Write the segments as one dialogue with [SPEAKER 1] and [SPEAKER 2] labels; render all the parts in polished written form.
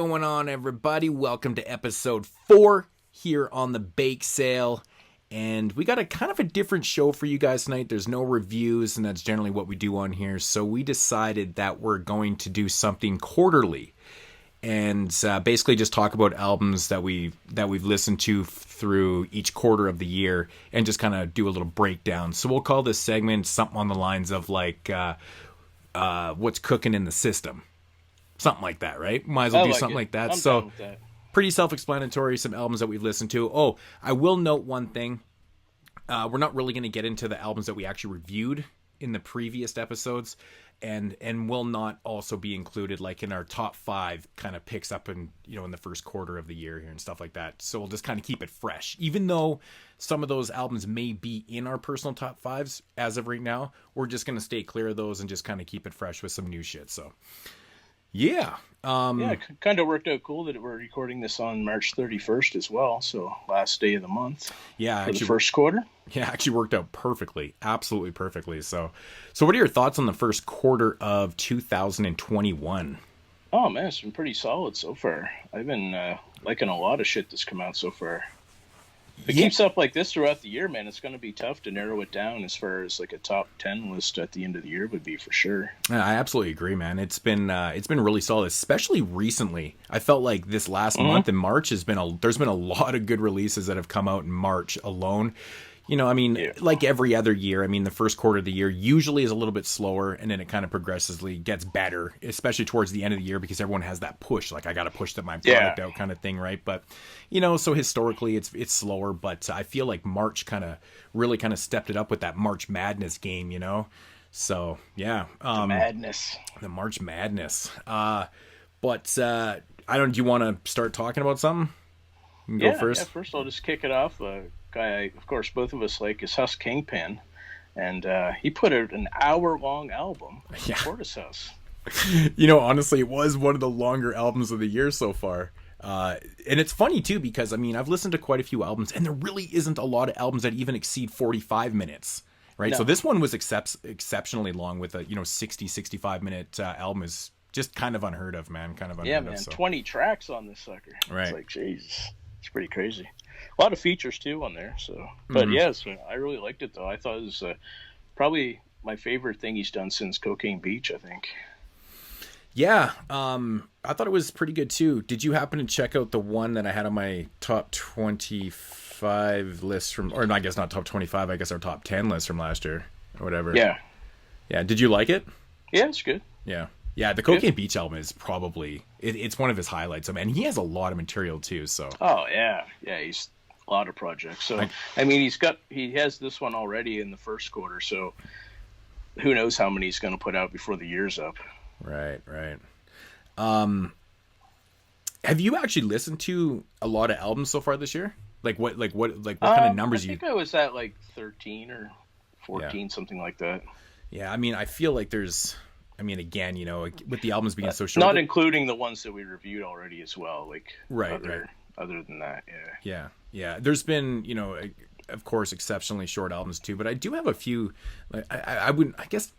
[SPEAKER 1] going on, everybody? Welcome to episode 4 here on the Bake Sale. And we got a kind of a different show for you guys tonight. There's no reviews, and that's generally what we do on here. So we decided that we're going to do something quarterly. And basically just talk about albums that we've listened to through each quarter of the year and just kind of do a little breakdown. So we'll call this segment something on the lines of like, what's cooking in the system? Something like that, right? Might as well do something like that. So pretty self-explanatory, some albums that we've listened to. Oh, I will note one thing. We're not really going to get into the albums that we actually reviewed in the previous episodes, and will not also be included like in our top 5 kind of picks up in, you know, in the first quarter of the year here and stuff like that. So we'll just kind of keep it fresh. Even though some of those albums may be in our personal top 5s as of right now, we're just going to stay clear of those and just kind of keep it fresh with some new shit. So yeah.
[SPEAKER 2] It kind of worked out cool that we're recording this on March 31st as well. So last day of the month.
[SPEAKER 1] Yeah.
[SPEAKER 2] For the first quarter.
[SPEAKER 1] Yeah, actually worked out perfectly. Absolutely perfectly. So what are your thoughts on the first quarter of 2021?
[SPEAKER 2] Oh, man, it's been pretty solid so far. I've been liking a lot of shit that's come out so far. If it keeps up like this throughout the year, man, it's going to be tough to narrow it down as far as like a top 10 list at the end of the year would be for sure.
[SPEAKER 1] I absolutely agree, man. It's been really solid, especially recently. I felt like this last month in March there's been a lot of good releases that have come out in March alone. You know, I mean, like every other year, I mean, the first quarter of the year usually is a little bit slower, and then it kind of progressively gets better, especially towards the end of the year, because everyone has that push, like I got to push my product out kind of thing, right? But, you know, so historically it's slower, but I feel like March really stepped it up with that March Madness game, you know? So, yeah.
[SPEAKER 2] The madness.
[SPEAKER 1] The March Madness. Do you want to start talking about something? You can go first.
[SPEAKER 2] Yeah, first I'll just kick it off. Guy, of course, both of us like is Hus Kingpin, and he put out an hour-long album at Fortis House.
[SPEAKER 1] You know, honestly, it was one of the longer albums of the year so far. And it's funny, too, because, I mean, I've listened to quite a few albums, and there really isn't a lot of albums that even exceed 45 minutes, right? No. So this one was exceptionally long with a, 60, 65-minute album is just kind of unheard of, man. Kind of unheard of. Yeah, man,
[SPEAKER 2] so. 20 tracks on this sucker.
[SPEAKER 1] Right.
[SPEAKER 2] It's like, Jesus, it's pretty crazy. A lot of features too on there, so but yes, I really liked it though. I thought it was probably my favorite thing he's done since Cocaine Beach, I think.
[SPEAKER 1] Yeah, I thought it was pretty good too. Did you happen to check out the one that I had on my top 25 list or no, I guess not top 25, I guess our top 10 list from last year or whatever?
[SPEAKER 2] Yeah.
[SPEAKER 1] Did you like it?
[SPEAKER 2] Yeah, it's good.
[SPEAKER 1] Yeah, the Cocaine Beach album is probably it's one of his highlights. I mean, he has a lot of material too. So.
[SPEAKER 2] Oh yeah, he's a lot of projects. So I mean, he has this one already in the first quarter. So who knows how many he's going to put out before the year's up?
[SPEAKER 1] Right. Have you actually listened to a lot of albums so far this year? What kind of numbers
[SPEAKER 2] I think I was at like 13 or 14, something like that.
[SPEAKER 1] Yeah, I mean, I feel like there's. I mean, again, you know, with the albums being so short,
[SPEAKER 2] not including the ones that we reviewed already as well. Like other than that,
[SPEAKER 1] yeah. There's been, you know, of course, exceptionally short albums too, but I do have a few. I guess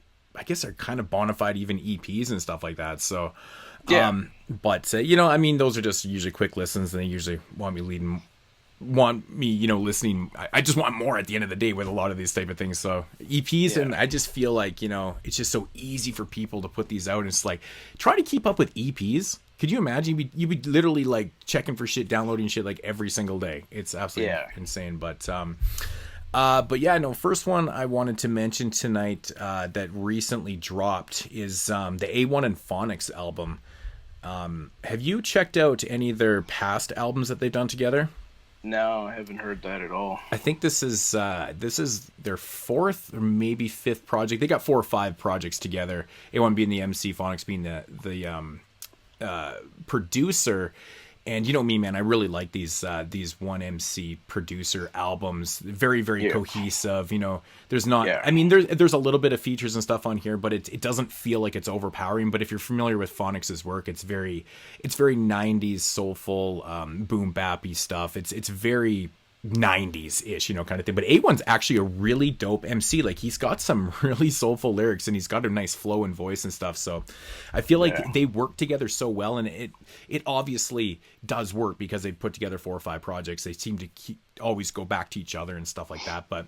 [SPEAKER 1] they're kind of bona fide even EPs and stuff like that. So, you know, I mean, those are just usually quick listens, and they usually want me, you know, listening. I just want more at the end of the day with a lot of these type of things. So EPs, and I just feel like, you know, it's just so easy for people to put these out. And it's like, try to keep up with EPs. Could you imagine? You'd be literally like checking for shit, downloading shit like every single day. It's absolutely insane. But yeah, no, first one I wanted to mention tonight that recently dropped is the A1 and Phonics album. Have you checked out any of their past albums that they've done together?
[SPEAKER 2] No, I haven't heard that at all.
[SPEAKER 1] I think this is their 4th or maybe 5th project. They got 4 or 5 projects together. A1 being the MC, Phonics being the producer. And you know me, man, I really like these one MC producer albums. Very, very cohesive. You know, there's not. I mean, there's a little bit of features and stuff on here, but it doesn't feel like it's overpowering. But if you're familiar with Phonics' work, it's very 90s soulful, boom bappy stuff. It's very 90s ish, kind of thing. But A1's actually a really dope MC. Like, he's got some really soulful lyrics, and he's got a nice flow and voice and stuff. So I feel like they work together so well, and it obviously does work because they put together 4 or 5 projects. They seem to always go back to each other and stuff like that. But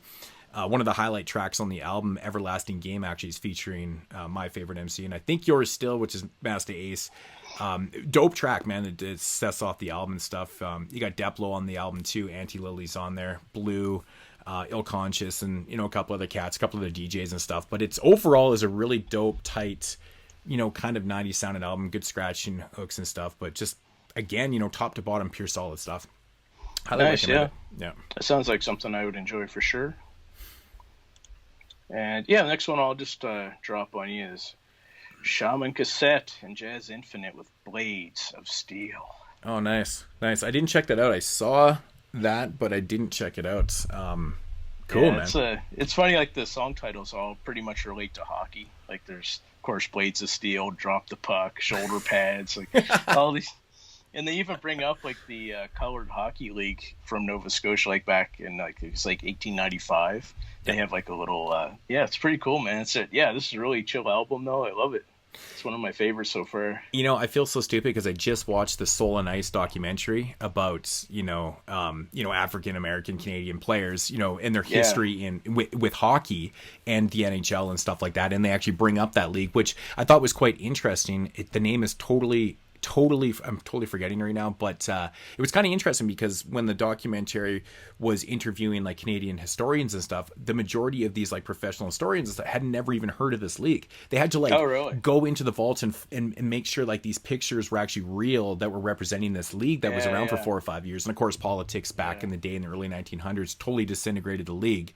[SPEAKER 1] one of the highlight tracks on the album, Everlasting Game, actually is featuring my favorite MC, and I think yours still, which is Master Ace. Dope track, man. It sets off the album and stuff. You got Deplo on the album too. Anti-Lily's on there. Blue, Ill Conscious, and a couple other cats, a couple other DJs and stuff. But it's overall is a really dope, tight, kind of 90s sounding album. Good scratching hooks and stuff. But just again, top to bottom, pure solid stuff.
[SPEAKER 2] Nice, yeah.
[SPEAKER 1] Yeah.
[SPEAKER 2] That sounds like something I would enjoy for sure. And yeah, the next one I'll just drop on you is Shaman Cassette and Jazz Infinite with Blades of Steel.
[SPEAKER 1] Oh, nice. I didn't check that out. I saw that, but I didn't check it out. Cool, man.
[SPEAKER 2] It's funny, like the song titles all pretty much relate to hockey. Like there's, of course, Blades of Steel, Drop the Puck, Shoulder Pads, like all these. And they even bring up like the colored hockey league from Nova Scotia, like back in like it was like 1895. They have like a little, it's pretty cool, man. This is a really chill album, though. I love it. It's one of my favorites so far.
[SPEAKER 1] I feel so stupid because I just watched the Soul and Ice documentary about, African American Canadian players, and their history with hockey and the NHL and stuff like that. And they actually bring up that league, which I thought was quite interesting. The name is I'm totally forgetting right now, but it was kind of interesting because when the documentary was interviewing like Canadian historians and stuff, the majority of these like professional historians and stuff had never even heard of this league. They had to go into the vault and make sure like these pictures were actually real that were representing this league that was around for 4 or 5 years. And of course, politics back in the day in the early 1900s totally disintegrated the league.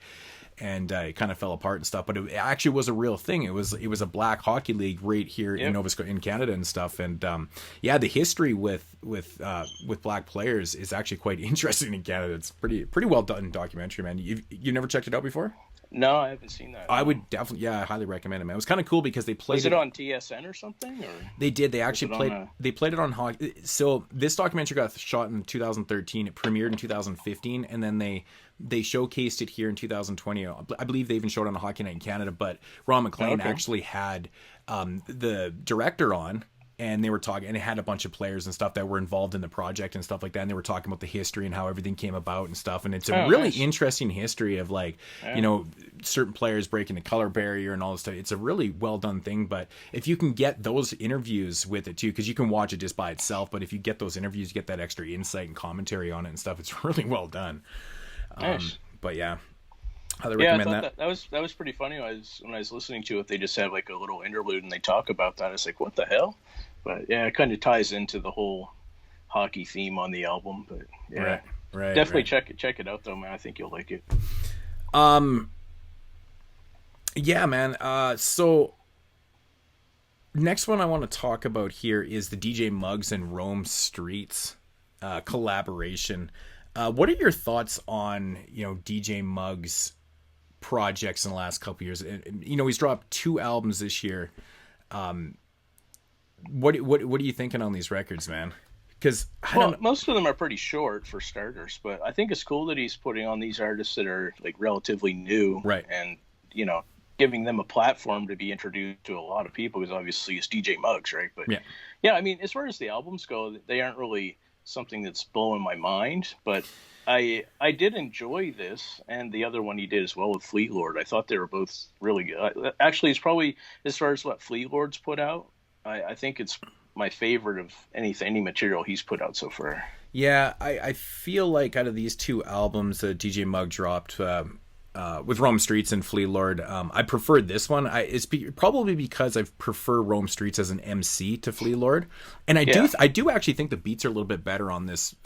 [SPEAKER 1] And it kind of fell apart and stuff, but it actually was a real thing. It was a black hockey league right here in Nova Scotia, in Canada and stuff. And the history with black players is actually quite interesting in Canada. It's pretty well done documentary, man. You never checked it out before?
[SPEAKER 2] No, I haven't seen that.
[SPEAKER 1] I would definitely, I highly recommend it, man. It was kind of cool because they played.
[SPEAKER 2] Was it on TSN or something? Or
[SPEAKER 1] they did. They actually played. They played it on hockey. So this documentary got shot in 2013. It premiered in 2015, and then they showcased it here in 2020. I believe they even showed it on a Hockey Night in Canada. But Ron McLean actually had the director on. And they were talking, and it had a bunch of players and stuff that were involved in the project and stuff like that. And they were talking about the history and how everything came about and stuff. And it's a really interesting history of like, certain players breaking the color barrier and all this stuff. It's a really well done thing. But if you can get those interviews with it too, because you can watch it just by itself. But if you get those interviews, you get that extra insight and commentary on it and stuff. It's really well done.
[SPEAKER 2] Nice.
[SPEAKER 1] But yeah. Highly recommend
[SPEAKER 2] that was pretty funny. When I was listening to it, they just have like a little interlude and they talk about that. It's like, what the hell? But yeah, it kind of ties into the whole hockey theme on the album. But yeah,
[SPEAKER 1] right,
[SPEAKER 2] definitely check it out though, man. I think you'll like it.
[SPEAKER 1] Yeah, man. So next one I want to talk about here is the DJ Muggs and Rome Streets collaboration. What are your thoughts on DJ Muggs' projects in the last couple years? He's dropped 2 albums this year. What are you thinking on these records, man? Because
[SPEAKER 2] most of them are pretty short for starters, but I think it's cool that he's putting on these artists that are like relatively new,
[SPEAKER 1] right?
[SPEAKER 2] And giving them a platform to be introduced to a lot of people, because obviously it's DJ Muggs, right? But yeah, I mean, as far as the albums go, they aren't really something that's blowing my mind, but I did enjoy this and the other one he did as well with Fleet Lord. I thought they were both really good. Actually, it's probably, as far as what Fleet Lord's put out, I think it's my favorite of any material he's put out so far.
[SPEAKER 1] Yeah, I feel like out of these 2 albums that DJ Mugg dropped with Rome Streets and Fleet Lord, I preferred this one. It's probably because I prefer Rome Streets as an MC to Fleet Lord, and I do actually think the beats are a little bit better on this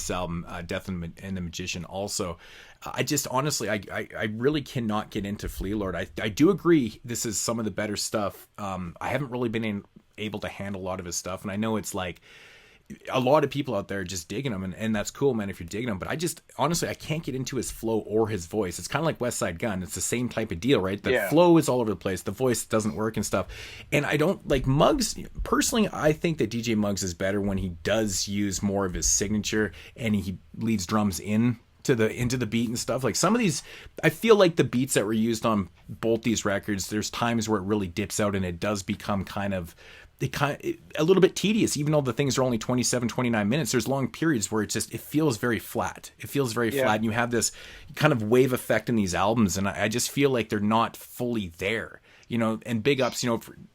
[SPEAKER 1] album, Death and the Magician. Also, I just honestly I really cannot get into Fleet Lord. I do agree this is some of the better stuff. I haven't really been able to handle a lot of his stuff, and I know it's like a lot of people out there are just digging him, and that's cool, man, if you're digging him, but I just honestly I can't get into his flow or his voice. It's kind of like West Side Gun. It's the same type of deal, right? The flow is all over the place, the voice doesn't work and stuff, and I don't like Muggs. Personally, I think that DJ Muggs is better when he does use more of his signature and he leaves drums in into the beat and stuff. Like some of these, I feel like the beats that were used on both these records, there's times where it really dips out and it does become a little bit tedious. Even though the things are only 27, 29 minutes, there's long periods where it feels very flat. It feels very flat, and you have this kind of wave effect in these albums, and I just feel like they're not fully there. And big ups,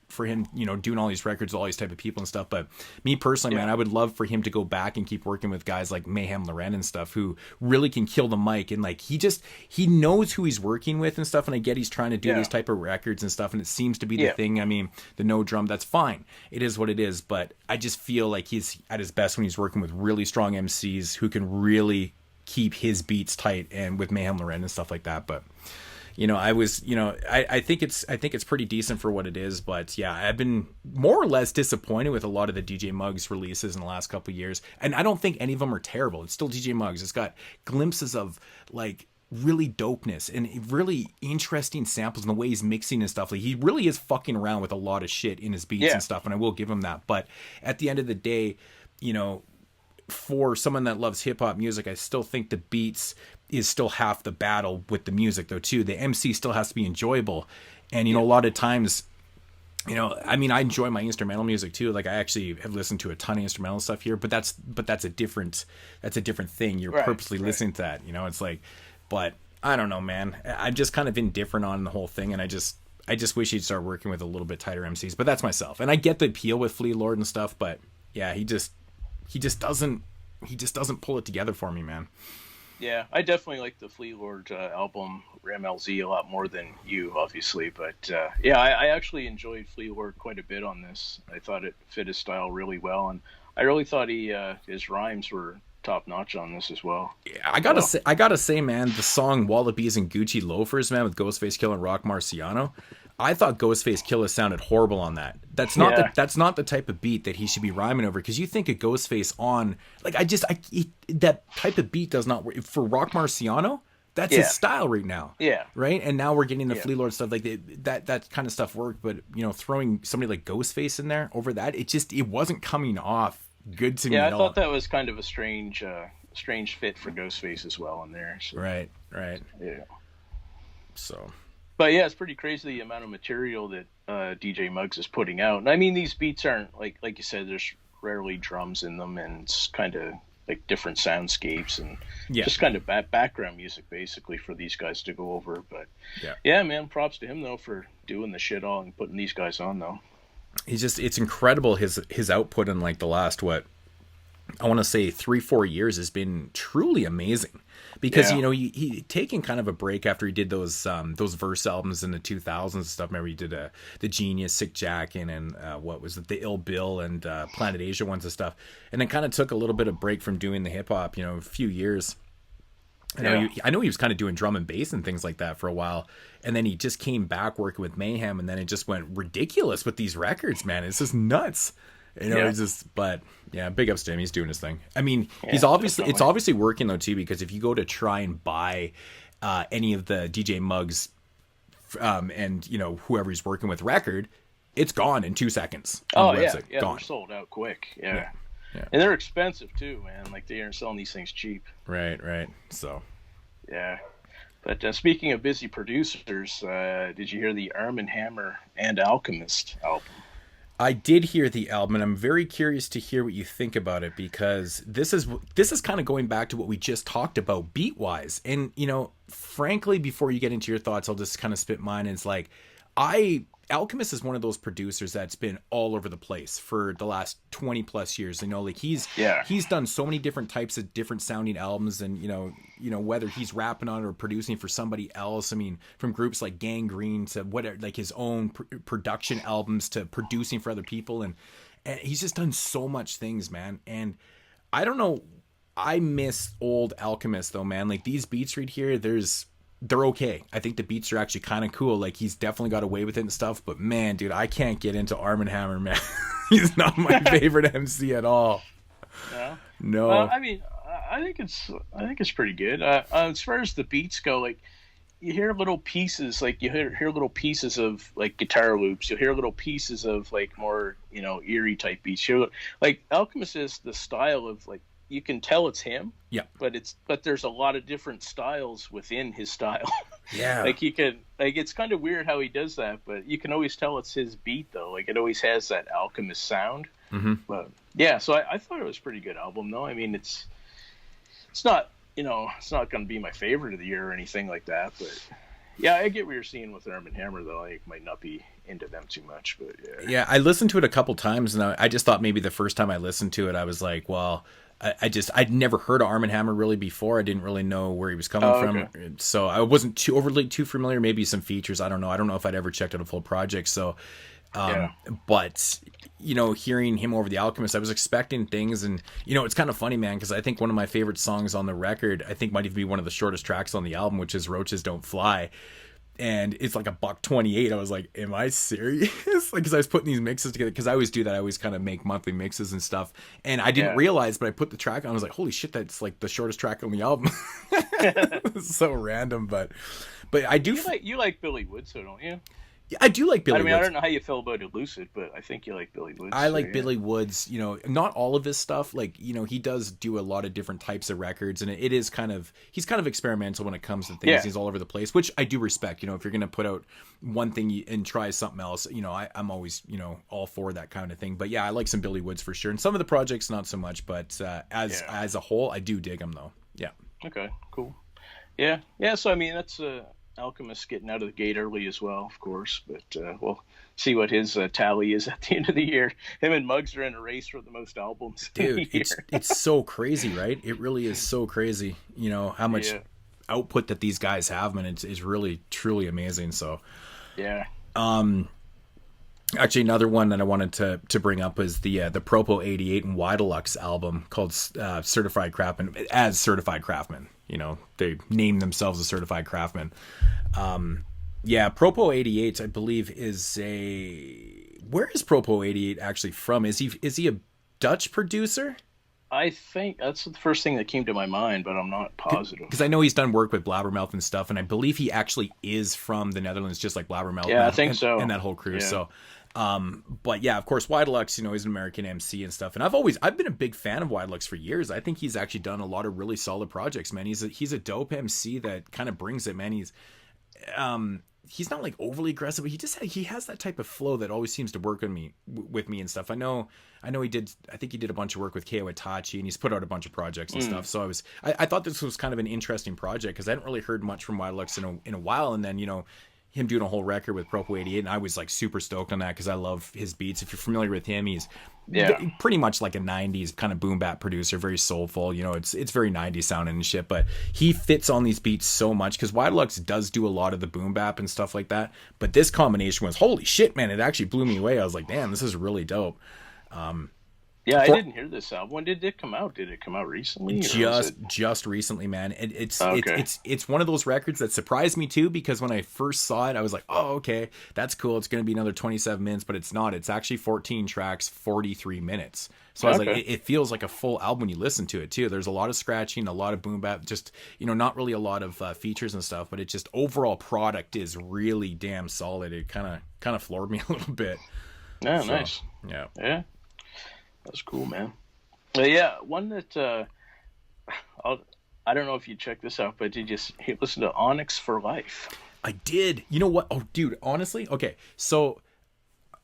[SPEAKER 1] for him, doing all these records, all these type of people and stuff. But me personally, man, I would love for him to go back and keep working with guys like Mayhem Loren and stuff, who really can kill the mic. And like, he knows who he's working with and stuff. And I get he's trying to do these type of records and stuff. And it seems to be the thing. I mean, the no drum, that's fine. It is what it is. But I just feel like he's at his best when he's working with really strong MCs who can really keep his beats tight, and with Mayhem Loren and stuff like that. But I think it's pretty decent for what it is, but yeah, I've been more or less disappointed with a lot of the DJ Muggs releases in the last couple of years, and I don't think any of them are terrible. It's still DJ Muggs. It's got glimpses of like really dopeness and really interesting samples and the way he's mixing and stuff. Like he really is fucking around with a lot of shit in his beats and stuff, and I will give him that. But at the end of the day, for someone that loves hip hop music, I still think the beats is still half the battle with the music though too. The MC still has to be enjoyable. And a lot of times, I mean, I enjoy my instrumental music too. Like I actually have listened to a ton of instrumental stuff here, but that's a different thing. You're purposely listening to that, it's like, but I don't know, man. I'm just kind of indifferent on the whole thing. And I just wish he'd start working with a little bit tighter MCs, but that's myself. And I get the appeal with Flea Lord and stuff, but yeah, he just doesn't pull it together for me, man.
[SPEAKER 2] Yeah, I definitely like the Flea Lord album Ram LZ a lot more than you, obviously. But I actually enjoyed Flea Lord quite a bit on this. I thought it fit his style really well, and I really thought his rhymes were top notch on this as well.
[SPEAKER 1] Yeah, I gotta say, man, the song Wallabies and Gucci Loafers, man, with Ghostface Killah and Rock Marciano. I thought Ghostface Killah sounded horrible on that. That's not the type of beat that he should be rhyming over, because you think of Ghostface on like that type of beat does not work for Rock Marciano. That's his style right now. Yeah. Right. And now we're getting the Flea Lord stuff like that kind of stuff worked, but throwing somebody like Ghostface in there over that, it wasn't coming off good to me.
[SPEAKER 2] Yeah,
[SPEAKER 1] at
[SPEAKER 2] I
[SPEAKER 1] all.
[SPEAKER 2] thought that was kind of a strange fit for Ghostface as well in there. So. Right. Yeah.
[SPEAKER 1] So.
[SPEAKER 2] But yeah, it's pretty crazy the amount of material that DJ Muggs is putting out. And I mean, these beats aren't like you said, there's rarely drums in them, and it's kind of like different soundscapes and just kind of background music basically for these guys to go over. But yeah, man, props to him though for doing the shit all and putting these guys on though.
[SPEAKER 1] It's incredible his output in like the last I want to say 3-4 years has been truly amazing. Because he taken kind of a break after he did those verse albums in the 2000s and stuff. Remember he did the Genius, Sick Jackin', and what was it, the Ill Bill and Planet Asia ones and stuff, and then kind of took a little bit of break from doing the hip hop, a few years. I know he was kind of doing drum and bass and things like that for a while, and then he just came back working with Mayhem, and then it just went ridiculous with these records, man. It's just nuts. But yeah, big ups to him. He's doing his thing. I mean, it's obviously working though too, because if you go to try and buy any of the DJ Muggs and whoever he's working with record, it's gone in 2 seconds.
[SPEAKER 2] Gone. They're sold out quick. Yeah. And they're expensive too, man. Like they aren't selling these things cheap.
[SPEAKER 1] Right. So
[SPEAKER 2] yeah. But speaking of busy producers, did you hear the Armand Hammer and Alchemist album?
[SPEAKER 1] I did hear the album, and I'm very curious to hear what you think about it, because this is kind of going back to what we just talked about beat-wise. And, frankly, before you get into your thoughts, I'll just kind of spit mine. It's like, Alchemist is one of those producers that's been all over the place for the last 20 plus years. Like he's done so many different types of different sounding albums, and whether he's rapping on it or producing for somebody else. I mean, from groups like Gangrene to whatever, like his own production albums to producing for other people, and he's just done so much things, man. And I don't know, I miss old Alchemist though, man. Like these beats right here, they're okay. I think the beats are actually kind of cool. Like he's definitely got away with it and stuff, but man, dude, I can't get into Armand Hammer, man. He's not my favorite MC at all. No.
[SPEAKER 2] I mean, I think it's pretty good. As far as the beats go, like you hear little pieces, like you hear little pieces of like guitar loops. You'll hear little pieces of like more, eerie type beats. Like Alchemist is the style of like you can tell it's him.
[SPEAKER 1] Yeah.
[SPEAKER 2] But there's a lot of different styles within his style.
[SPEAKER 1] Yeah.
[SPEAKER 2] Like it's kind of weird how he does that, but you can always tell it's his beat though. Like it always has that Alchemist sound.
[SPEAKER 1] Mm-hmm.
[SPEAKER 2] But yeah, so I thought it was a pretty good album though. I mean, it's not, it's not going to be my favorite of the year or anything like that, but yeah, I get what you're seeing with Arm & Hammer though. I might not be into them too much, but yeah.
[SPEAKER 1] Yeah, I listened to it a couple times, and I just thought maybe the first time I listened to it, I was like, well, I'd never heard of Arm & Hammer really before. I didn't really know where he was coming from, so I wasn't too familiar. Maybe some features, I don't know if I'd ever checked out a full project. So, but hearing him over the Alchemist, I was expecting things, and it's kind of funny, man, because I think one of my favorite songs on the record, I think might even be one of the shortest tracks on the album, which is Roaches Don't Fly. And it's like $1.28. I was like, am I serious? Like, because I was putting these mixes together, because I always do that. I always kind of make monthly mixes and stuff. And I didn't realize, but I put the track on. I was like, holy shit, that's like the shortest track on the album. It's so random, but I do.
[SPEAKER 2] You like Billy Woods, so don't you?
[SPEAKER 1] Yeah, I do like Billy Woods.
[SPEAKER 2] I don't know how you feel about Elucid, but I think you like Billy Woods.
[SPEAKER 1] I like Billy Woods, not all of his stuff. Like, he does do a lot of different types of records, and it is he's kind of experimental when it comes to things. Yeah. He's all over the place, which I do respect. If you're going to put out one thing and try something else, I'm always, all for that kind of thing. But yeah, I like some Billy Woods for sure. And some of the projects, not so much, but as a whole, I do dig them though. Yeah. Okay,
[SPEAKER 2] cool. Yeah. Yeah. So, I mean, that's Alchemist getting out of the gate early as well, of course, but we'll see what his tally is at the end of the year. Him and Muggs are in a race for the most albums.
[SPEAKER 1] Dude, it's so crazy, right? It really is so crazy, how much output that these guys have, man. It's really, truly amazing. So, yeah. Actually, another one that I wanted to bring up is the Propo 88 and Y Deluxe album called Certified Craftsman, as Certified Craftsmen. They name themselves a Certified Craftsman. Propo 88, I believe, is where is Propo 88 actually from? Is he a Dutch producer?
[SPEAKER 2] I think that's the first thing that came to my mind, but I'm not positive.
[SPEAKER 1] Because I know he's done work with Blabbermouth and stuff, and I believe he actually is from the Netherlands, just like Blabbermouth.
[SPEAKER 2] Yeah, I think so.
[SPEAKER 1] And that whole crew. Yeah. So, but yeah, of course, Y Deluxe, he's an American MC and stuff, and I've been a big fan of Y Deluxe for years. I think he's actually done a lot of really solid projects, man. He's a dope MC that kind of brings it, man. He's not like overly aggressive, but he has that type of flow that always seems to work with me and stuff. I know I think he did a bunch of work with Keo Itachi, and he's put out a bunch of projects and stuff. So I thought this was kind of an interesting project, because I hadn't really heard much from Y Deluxe in a while, and then him doing a whole record with Propo 88, and I was like super stoked on that, because I love his beats. If you're familiar with him, he's pretty much like a 90s kind of boom bap producer, very soulful. It's very 90s sounding and shit, but he fits on these beats so much, because Y Deluxe does do a lot of the boom bap and stuff like that. But this combination was, holy shit, man, it actually blew me away. I was like, damn, this is really dope.
[SPEAKER 2] I didn't hear this album. When did it come out? Did it come out recently?
[SPEAKER 1] Just recently, man. It's one of those records that surprised me too, because when I first saw it, I was like, oh, okay, that's cool. It's going to be another 27 minutes, but it's not. It's actually 14 tracks, 43 minutes. So I was like, it feels like a full album when you listen to it too. There's a lot of scratching, a lot of boom bap, just, not really a lot of features and stuff, but it just overall product is really damn solid. It kind of floored me a little bit.
[SPEAKER 2] Yeah, so, nice. Yeah. That's cool, man. One that I don't know if you checked this out, but did you listen to Onyx for Life?
[SPEAKER 1] I did. You know what? Oh, dude, honestly, okay. So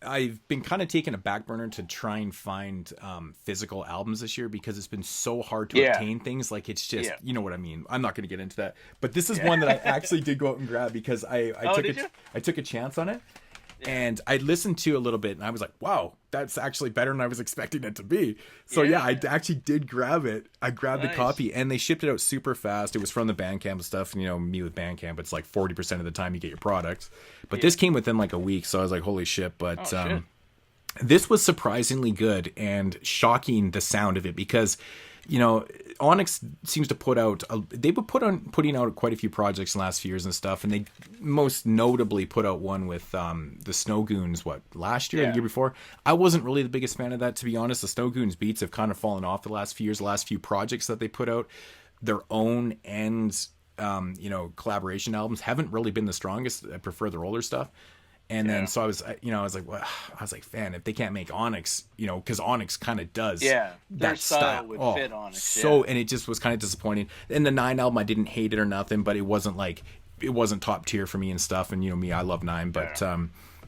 [SPEAKER 1] I've been kind of taking a back burner to try and find physical albums this year, because it's been so hard to obtain things. Like, it's just, you know what I mean? I'm not going to get into that. But this is one that I actually did go out and grab, because I took a chance on it. And I listened to a little bit, and I was like, wow, that's actually better than I was expecting it to be. So I actually did grab it. I grabbed the copy, and they shipped it out super fast. It was from the Bandcamp stuff. And, me with Bandcamp, it's like 40% of the time you get your products. But this came within like a week, so I was like, holy shit. But this was surprisingly good, and shocking, the sound of it, because Onyx seems to they've been putting out quite a few projects in the last few years and stuff, and they most notably put out one with the Snow Goons last year or the year before. I wasn't really the biggest fan of that, to be honest. The Snow Goons beats have kind of fallen off the last few years. The last few projects that they put out, their own and collaboration albums, haven't really been the strongest. I prefer the roller stuff. And then, so I was, I was like, well, I was like, man, if they can't make Onyx, because Onyx kind of does
[SPEAKER 2] their style would fit Onyx.
[SPEAKER 1] And it just was kind of disappointing. And the 9 album, I didn't hate it or nothing, but it wasn't top tier for me and stuff. And me, I love 9, but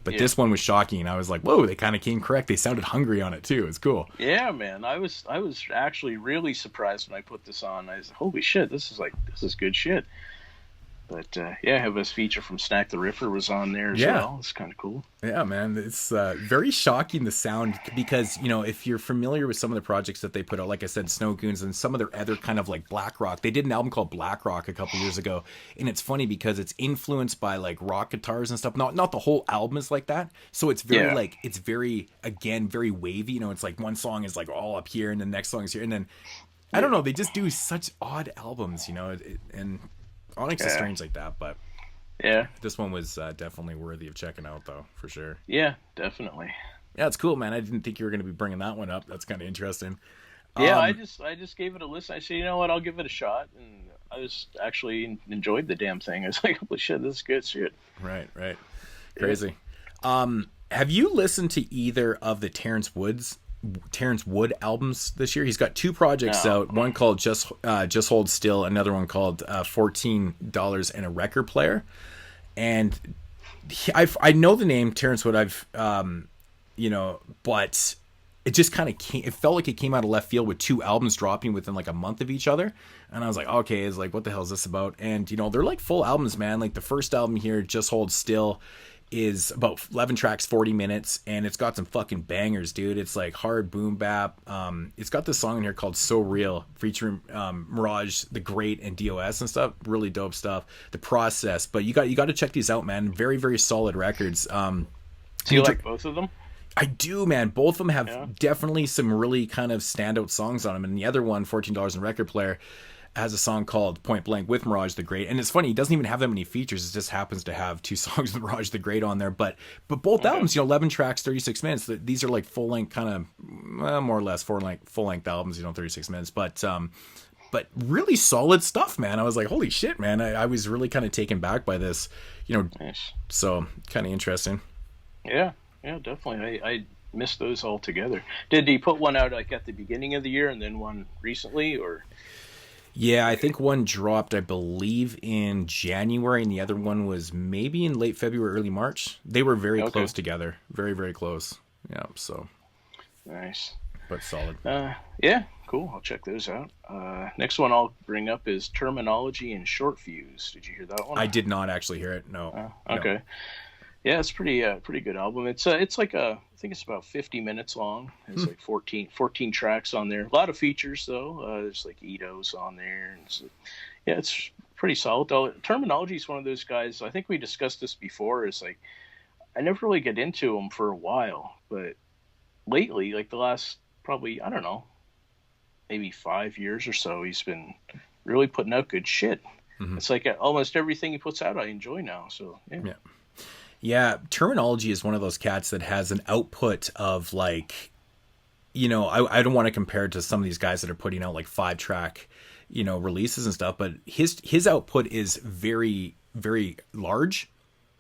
[SPEAKER 1] this one was shocking. I was like, whoa, they kind of came correct. They sounded hungry on it too. It's cool.
[SPEAKER 2] Yeah, man. I was actually really surprised when I put this on. I was like, holy shit, this is good shit. But have this feature from Snack the Ripper was on there as well. It's kind of cool.
[SPEAKER 1] Yeah, man, it's very shocking, the sound, because if you're familiar with some of the projects that they put out, like I said, Snow Goons and some of their other kind of like black rock. They did an album called Black Rock a couple years ago, and it's funny because it's influenced by like rock guitars and stuff. Not the whole album is like that, so it's very it's very wavy. It's like one song is like all up here, and the next song is here, and then I don't know. They just do such odd albums, and Onyx is strange like that, but this one was definitely worthy of checking out, though, for sure.
[SPEAKER 2] Yeah, definitely.
[SPEAKER 1] Yeah, it's cool, man. I didn't think you were going to be bringing that one up. That's kind of interesting.
[SPEAKER 2] Yeah, I just gave it a listen. I said, you know what, I'll give it a shot, and I just actually enjoyed the damn thing. I was like, holy shit, this is good shit.
[SPEAKER 1] Right. Crazy. Have you listened to either of the Terence Wood albums this year? He's got 2 projects out. One called Just Hold Still, another one called $14 and a Record Player. And I know the name Terence Wood. But it just kind of it felt like it came out of left field with 2 albums dropping within like a month of each other. And I was like, okay, it's like, what the hell is this about? And they're like full albums, man. Like the first album here, Just Hold Still, is about 11 tracks, 40 minutes, and it's got some fucking bangers, dude. It's like hard boom bap. It's got this song in here called So Real, featuring Mirage the Great and DOS and stuff. Really dope stuff. The Process, but you got to check these out, man. Very, very solid records.
[SPEAKER 2] Do you like both of them?
[SPEAKER 1] I do, man. Both of them have definitely some really kind of standout songs on them, and the other one, $14 and Record Player, has a song called Point Blank with Mirage the Great, and it's funny, he doesn't even have that many features. It just happens to have 2 songs with Mirage the Great on there, but both albums, 11 tracks, 36 minutes. These are like full length, kind of more or less full length albums, 36 minutes, but really solid stuff, man. I was like, holy shit, man. I was really kind of taken back by this,
[SPEAKER 2] Nice.
[SPEAKER 1] So kind of interesting.
[SPEAKER 2] Yeah, definitely. I missed those all together. Did he put one out like at the beginning of the year and then one recently, or?
[SPEAKER 1] Yeah, I think one dropped, I believe, in January, and the other one was maybe in late February, early March. They were very close together. Very, very close. Yeah, so.
[SPEAKER 2] Nice.
[SPEAKER 1] But solid.
[SPEAKER 2] Yeah, cool. I'll check those out. Next one I'll bring up is Terminology and Short Fuse. Did you hear that one?
[SPEAKER 1] I did not actually hear it, no.
[SPEAKER 2] Okay. No. Yeah, it's pretty good album. It's like I think it's about 50 minutes long. It's like 14 tracks on there. A lot of features though. There's like Ito's on there, and it's pretty solid. Though Terminology is one of those guys. I think we discussed this before. Is like I never really get into him for a while, but lately, like the last probably maybe 5 years or so, he's been really putting out good shit. Mm-hmm. It's like almost everything he puts out I enjoy now. So yeah.
[SPEAKER 1] Yeah, Terminology is one of those cats that has an output of like, I don't want to compare it to some of these guys that are putting out like 5-track, releases and stuff, but his output is very, very large.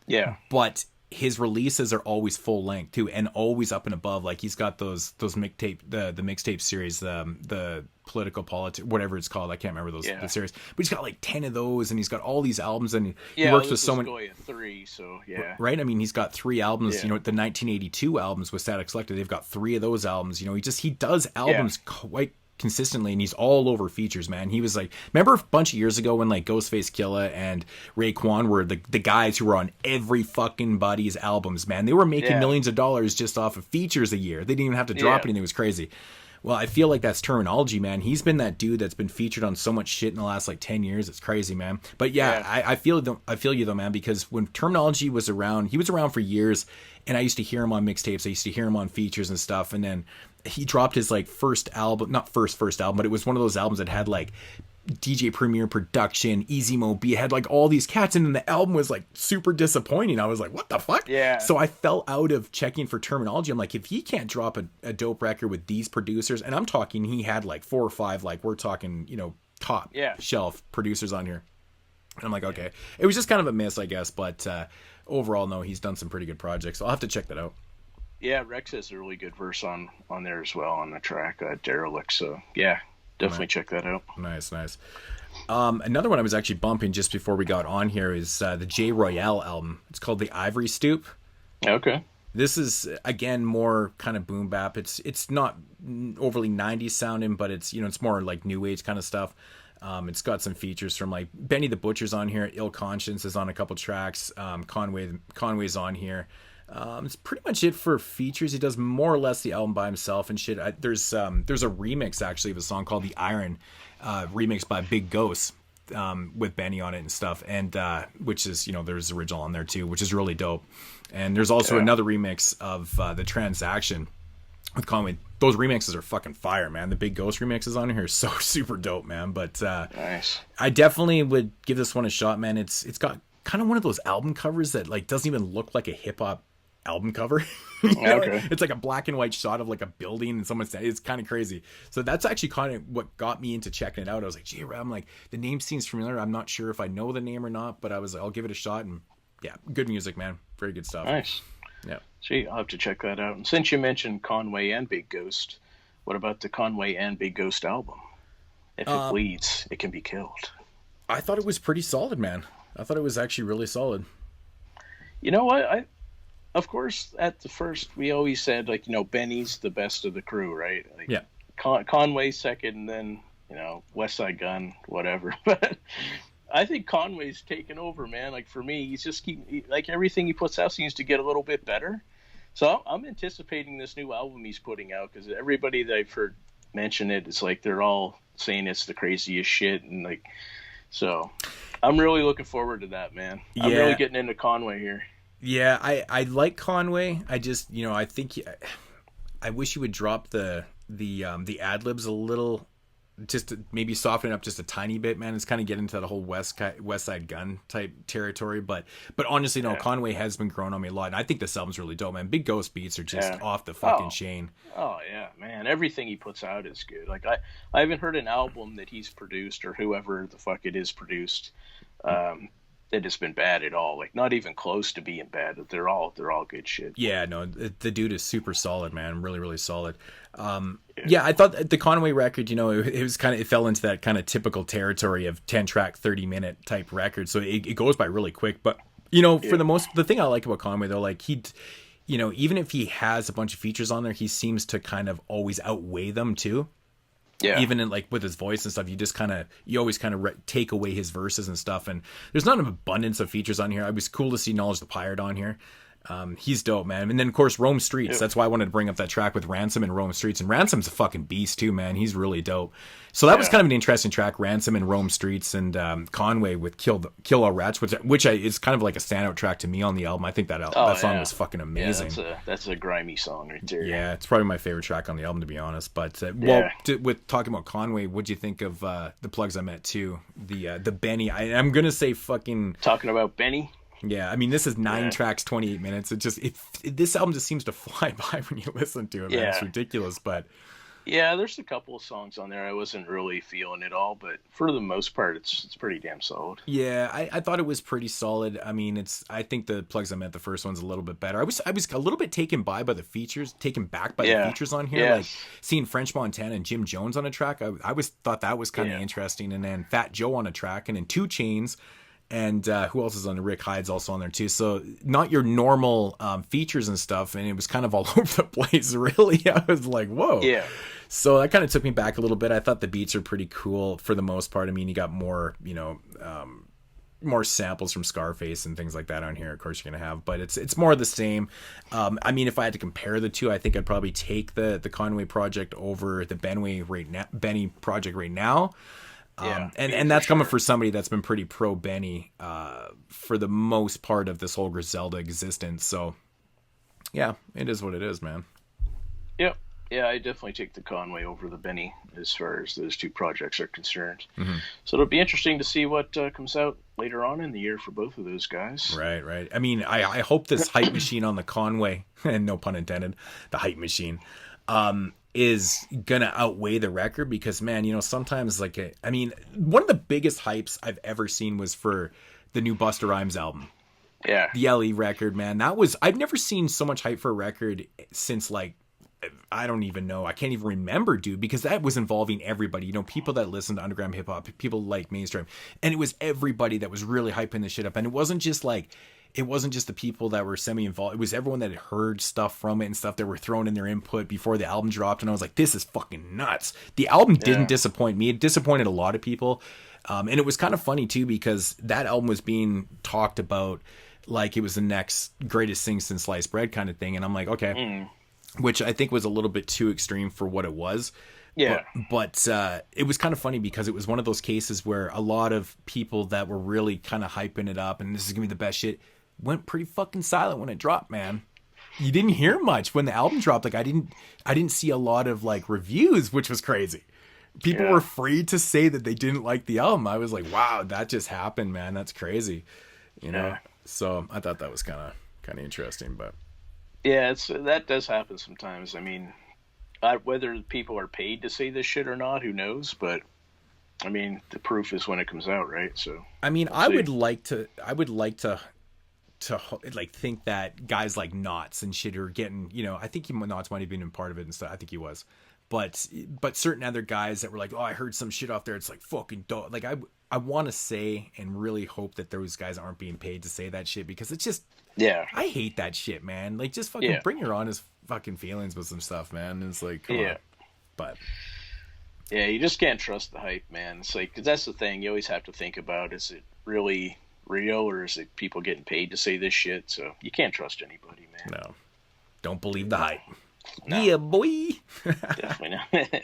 [SPEAKER 2] Yeah.
[SPEAKER 1] But his releases are always full length too, and always up and above. Like he's got those mixtape, the mixtape series, the political politics, whatever it's called. I can't remember the series, but he's got like 10 of those, and he's got all these albums, and he works with so many.
[SPEAKER 2] 3, so yeah.
[SPEAKER 1] Right. I mean, he's got 3 albums. The 1982 albums with Static Selector. They've got 3 of those albums. He does albums quite consistently, and he's all over features, man. He was like, remember a bunch of years ago when like Ghostface Killah and Raekwon were the guys who were on every fucking buddy's albums, man. They were making millions of dollars just off of features a year. They didn't even have to drop anything. It was crazy. Well, I feel like that's Terminology, man. He's been that dude that's been featured on so much shit in the last like 10 years. It's crazy, man. But I feel you though, man, because when Terminology was around, he was around for years, and I used to hear him on mixtapes. I used to hear him on features and stuff, and then he dropped his like first album, not first album, but it was one of those albums that had like DJ Premier production, Easy Mo B, had like all these cats, and then the album was like super disappointing. I was like, what the fuck?
[SPEAKER 2] Yeah.
[SPEAKER 1] So I fell out of checking for Terminology. I'm like, if he can't drop a dope record with these producers, and I'm talking, he had like 4 or 5, like we're talking, top shelf producers on here. And I'm like, okay. It was just kind of a miss, I guess, but overall, no, he's done some pretty good projects. So I'll have to check that out.
[SPEAKER 2] Yeah, Rex has a really good verse on there as well on the track, Derelict. So yeah, definitely check that out.
[SPEAKER 1] Nice. Another one I was actually bumping just before we got on here is the J Royale album. It's called The Ivory Stoop.
[SPEAKER 2] Okay.
[SPEAKER 1] This is, again, more kind of boom bap. It's not overly 90s sounding, but it's, you know, it's more like new age kind of stuff. It's got some features from like Benny the Butcher's on here. Ill Conscience is on a couple tracks. Conway's on here. It's pretty much it for features. He does more or less the album by himself and shit. There's a remix actually of a song called The Iron, remixed by Big Ghost, with Benny on it and stuff, and which is, you know, there's original on there too, which is really dope. And there's also another remix of The Transaction with Conway. Those remixes are fucking fire, man. The Big Ghost remixes on here are so super dope, man. But
[SPEAKER 2] nice.
[SPEAKER 1] I definitely would give this one a shot, man. It's got kind of one of those album covers that like doesn't even look like a hip hop album cover.
[SPEAKER 2] Okay.
[SPEAKER 1] It's like a black and white shot of like a building and someone's, it's kind of crazy. So that's actually kind of what got me into checking it out. I was like, gee, I'm like, the name seems familiar. I'm not sure if I know the name or not, but I was like, I'll give it a shot. And yeah, good music, man. Very good stuff.
[SPEAKER 2] Nice.
[SPEAKER 1] Yeah.
[SPEAKER 2] Gee, I'll have to check that out. And since you mentioned Conway and Big Ghost, what about the Conway and Big Ghost album? If it bleeds, it can be killed.
[SPEAKER 1] I thought it was pretty solid, man. I thought it was actually really solid.
[SPEAKER 2] You know what? Of course, at the first, we always said, like, you know, Benny's the best of the crew, right? Like,
[SPEAKER 1] yeah.
[SPEAKER 2] Conway second, and then, you know, West Side Gun, whatever. But I think Conway's taken over, man. Like, for me, he's just like, everything he puts out seems to get a little bit better. So I'm anticipating this new album he's putting out, because everybody that I've heard mention it, it's like they're all saying it's the craziest shit, and like, so I'm really looking forward to that, man. I'm really getting into Conway here.
[SPEAKER 1] Yeah, I like Conway. I just, you know, I think I wish he would drop the ad libs a little, just to maybe soften it up just a tiny bit, man. It's kind of getting into that whole West Side Gun type territory, but honestly, no, Conway has been growing on me a lot, and I think this album's really dope, man. Big Ghost beats are just off the fucking chain. Oh
[SPEAKER 2] yeah, man, everything he puts out is good. Like I haven't heard an album that he's produced or whoever the fuck it is produced that has been bad at all. Like, not even close to being bad. They're all good shit.
[SPEAKER 1] Yeah, no, the dude is super solid, man. Really, really solid. Yeah, I thought the Conway record, you know, it was kind of, it fell into that kind of typical territory of 10-track, 30-minute type record. So it goes by really quick. But, you know, for the thing I like about Conway, though, like, he, you know, even if he has a bunch of features on there, he seems to kind of always outweigh them too. Yeah. Even in, like, with his voice and stuff, you always kind of take away his verses and stuff. And there's not an abundance of features on here. It was cool to see Knowledge the Pirate on here. He's dope, man. And then, of course, Rome Streets. Yeah. That's why I wanted to bring up that track with Ransom and Rome Streets. And Ransom's a fucking beast, too, man. He's really dope. So that was kind of an interesting track, Ransom and Rome Streets, and Conway with Kill Our Rats, which is kind of like a standout track to me on the album. I think that song was fucking amazing.
[SPEAKER 2] Yeah, that's a grimy song right there.
[SPEAKER 1] Yeah, it's probably my favorite track on the album, to be honest. But, with talking about Conway, what'd you think of the plugs I met, too? The Benny. I'm going to say fucking...
[SPEAKER 2] Talking about Benny?
[SPEAKER 1] Yeah, I mean, this is 9 tracks, 28 minutes. This album just seems to fly by when you listen to it, man. It's ridiculous, but...
[SPEAKER 2] Yeah, there's a couple of songs on there I wasn't really feeling at all, but for the most part, it's pretty damn solid.
[SPEAKER 1] Yeah, I thought it was pretty solid. I mean, I think the plugs I met, the first one's a little bit better. I was a little bit taken back by the features on here, like seeing French Montana and Jim Jones on a track. I thought that was kind of interesting, and then Fat Joe on a track, and then 2 Chainz. And who else is on there? Rick Hyde's also on there too. So not your normal features and stuff. And it was kind of all over the place, really. I was like, whoa. Yeah. So that kind of took me back a little bit. I thought the beats are pretty cool for the most part. I mean, you got more, you know, more samples from Scarface and things like that on here. Of course, you're going to have, but it's more of the same. I mean, if I had to compare the two, I think I'd probably take the Conway project over the Benny project right now. And that's coming for somebody that's been pretty pro Benny for the most part of this whole Griselda existence. So, yeah, it is what it is, man.
[SPEAKER 2] Yep. Yeah, I definitely take the Conway over the Benny as far as those two projects are concerned. Mm-hmm. So it'll be interesting to see what comes out later on in the year for both of those guys.
[SPEAKER 1] Right. I mean, I hope this hype machine on the Conway, and no pun intended, the hype machine, is gonna outweigh the record, because, man, you know, sometimes one of the biggest hypes I've ever seen was for the new Busta Rhymes album.
[SPEAKER 2] Yeah.
[SPEAKER 1] The LE record, man. I've never seen so much hype for a record since, like, I don't even know. I can't even remember, dude, because that was involving everybody. You know, people that listen to underground hip hop, people like mainstream, and it was everybody that was really hyping this shit up. And it wasn't just the people that were semi-involved. It was everyone that had heard stuff from it and stuff that were throwing in their input before the album dropped. And I was like, this is fucking nuts. The album didn't disappoint me. It disappointed a lot of people. And it was kind of funny too, because that album was being talked about like it was the next greatest thing since sliced bread kind of thing. And I'm like, okay, which I think was a little bit too extreme for what it was.
[SPEAKER 2] Yeah.
[SPEAKER 1] But it was kind of funny because it was one of those cases where a lot of people that were really kind of hyping it up and this is going to be the best shit went pretty fucking silent when it dropped, man. You didn't hear much when the album dropped. Like I didn't see a lot of like reviews, which was crazy. People were free to say that they didn't like the album. I was like, wow, that just happened, man. That's crazy. You know? So I thought that was kind of interesting, but
[SPEAKER 2] yeah, that does happen sometimes. I mean, whether people are paid to say this shit or not, who knows? But I mean, the proof is when it comes out, right? So
[SPEAKER 1] I mean, I would like to like think that guys like Knots and shit are getting, you know, I think Knots might have been a part of it and stuff. I think he was, but certain other guys that were like, oh, I heard some shit off there. It's like fucking dope. Like I want to say and really hope that those guys aren't being paid to say that shit because it's just, I hate that shit, man. Like just fucking bring your honest fucking feelings with some stuff, man. It's like, come on. But
[SPEAKER 2] yeah, you just can't trust the hype, man. It's like, 'cause that's the thing you always have to think about. Is it really real or is it people getting paid to say this shit? So you can't trust anybody, man.
[SPEAKER 1] No, don't believe the hype.
[SPEAKER 2] No.
[SPEAKER 1] Yeah, boy.
[SPEAKER 2] Definitely not.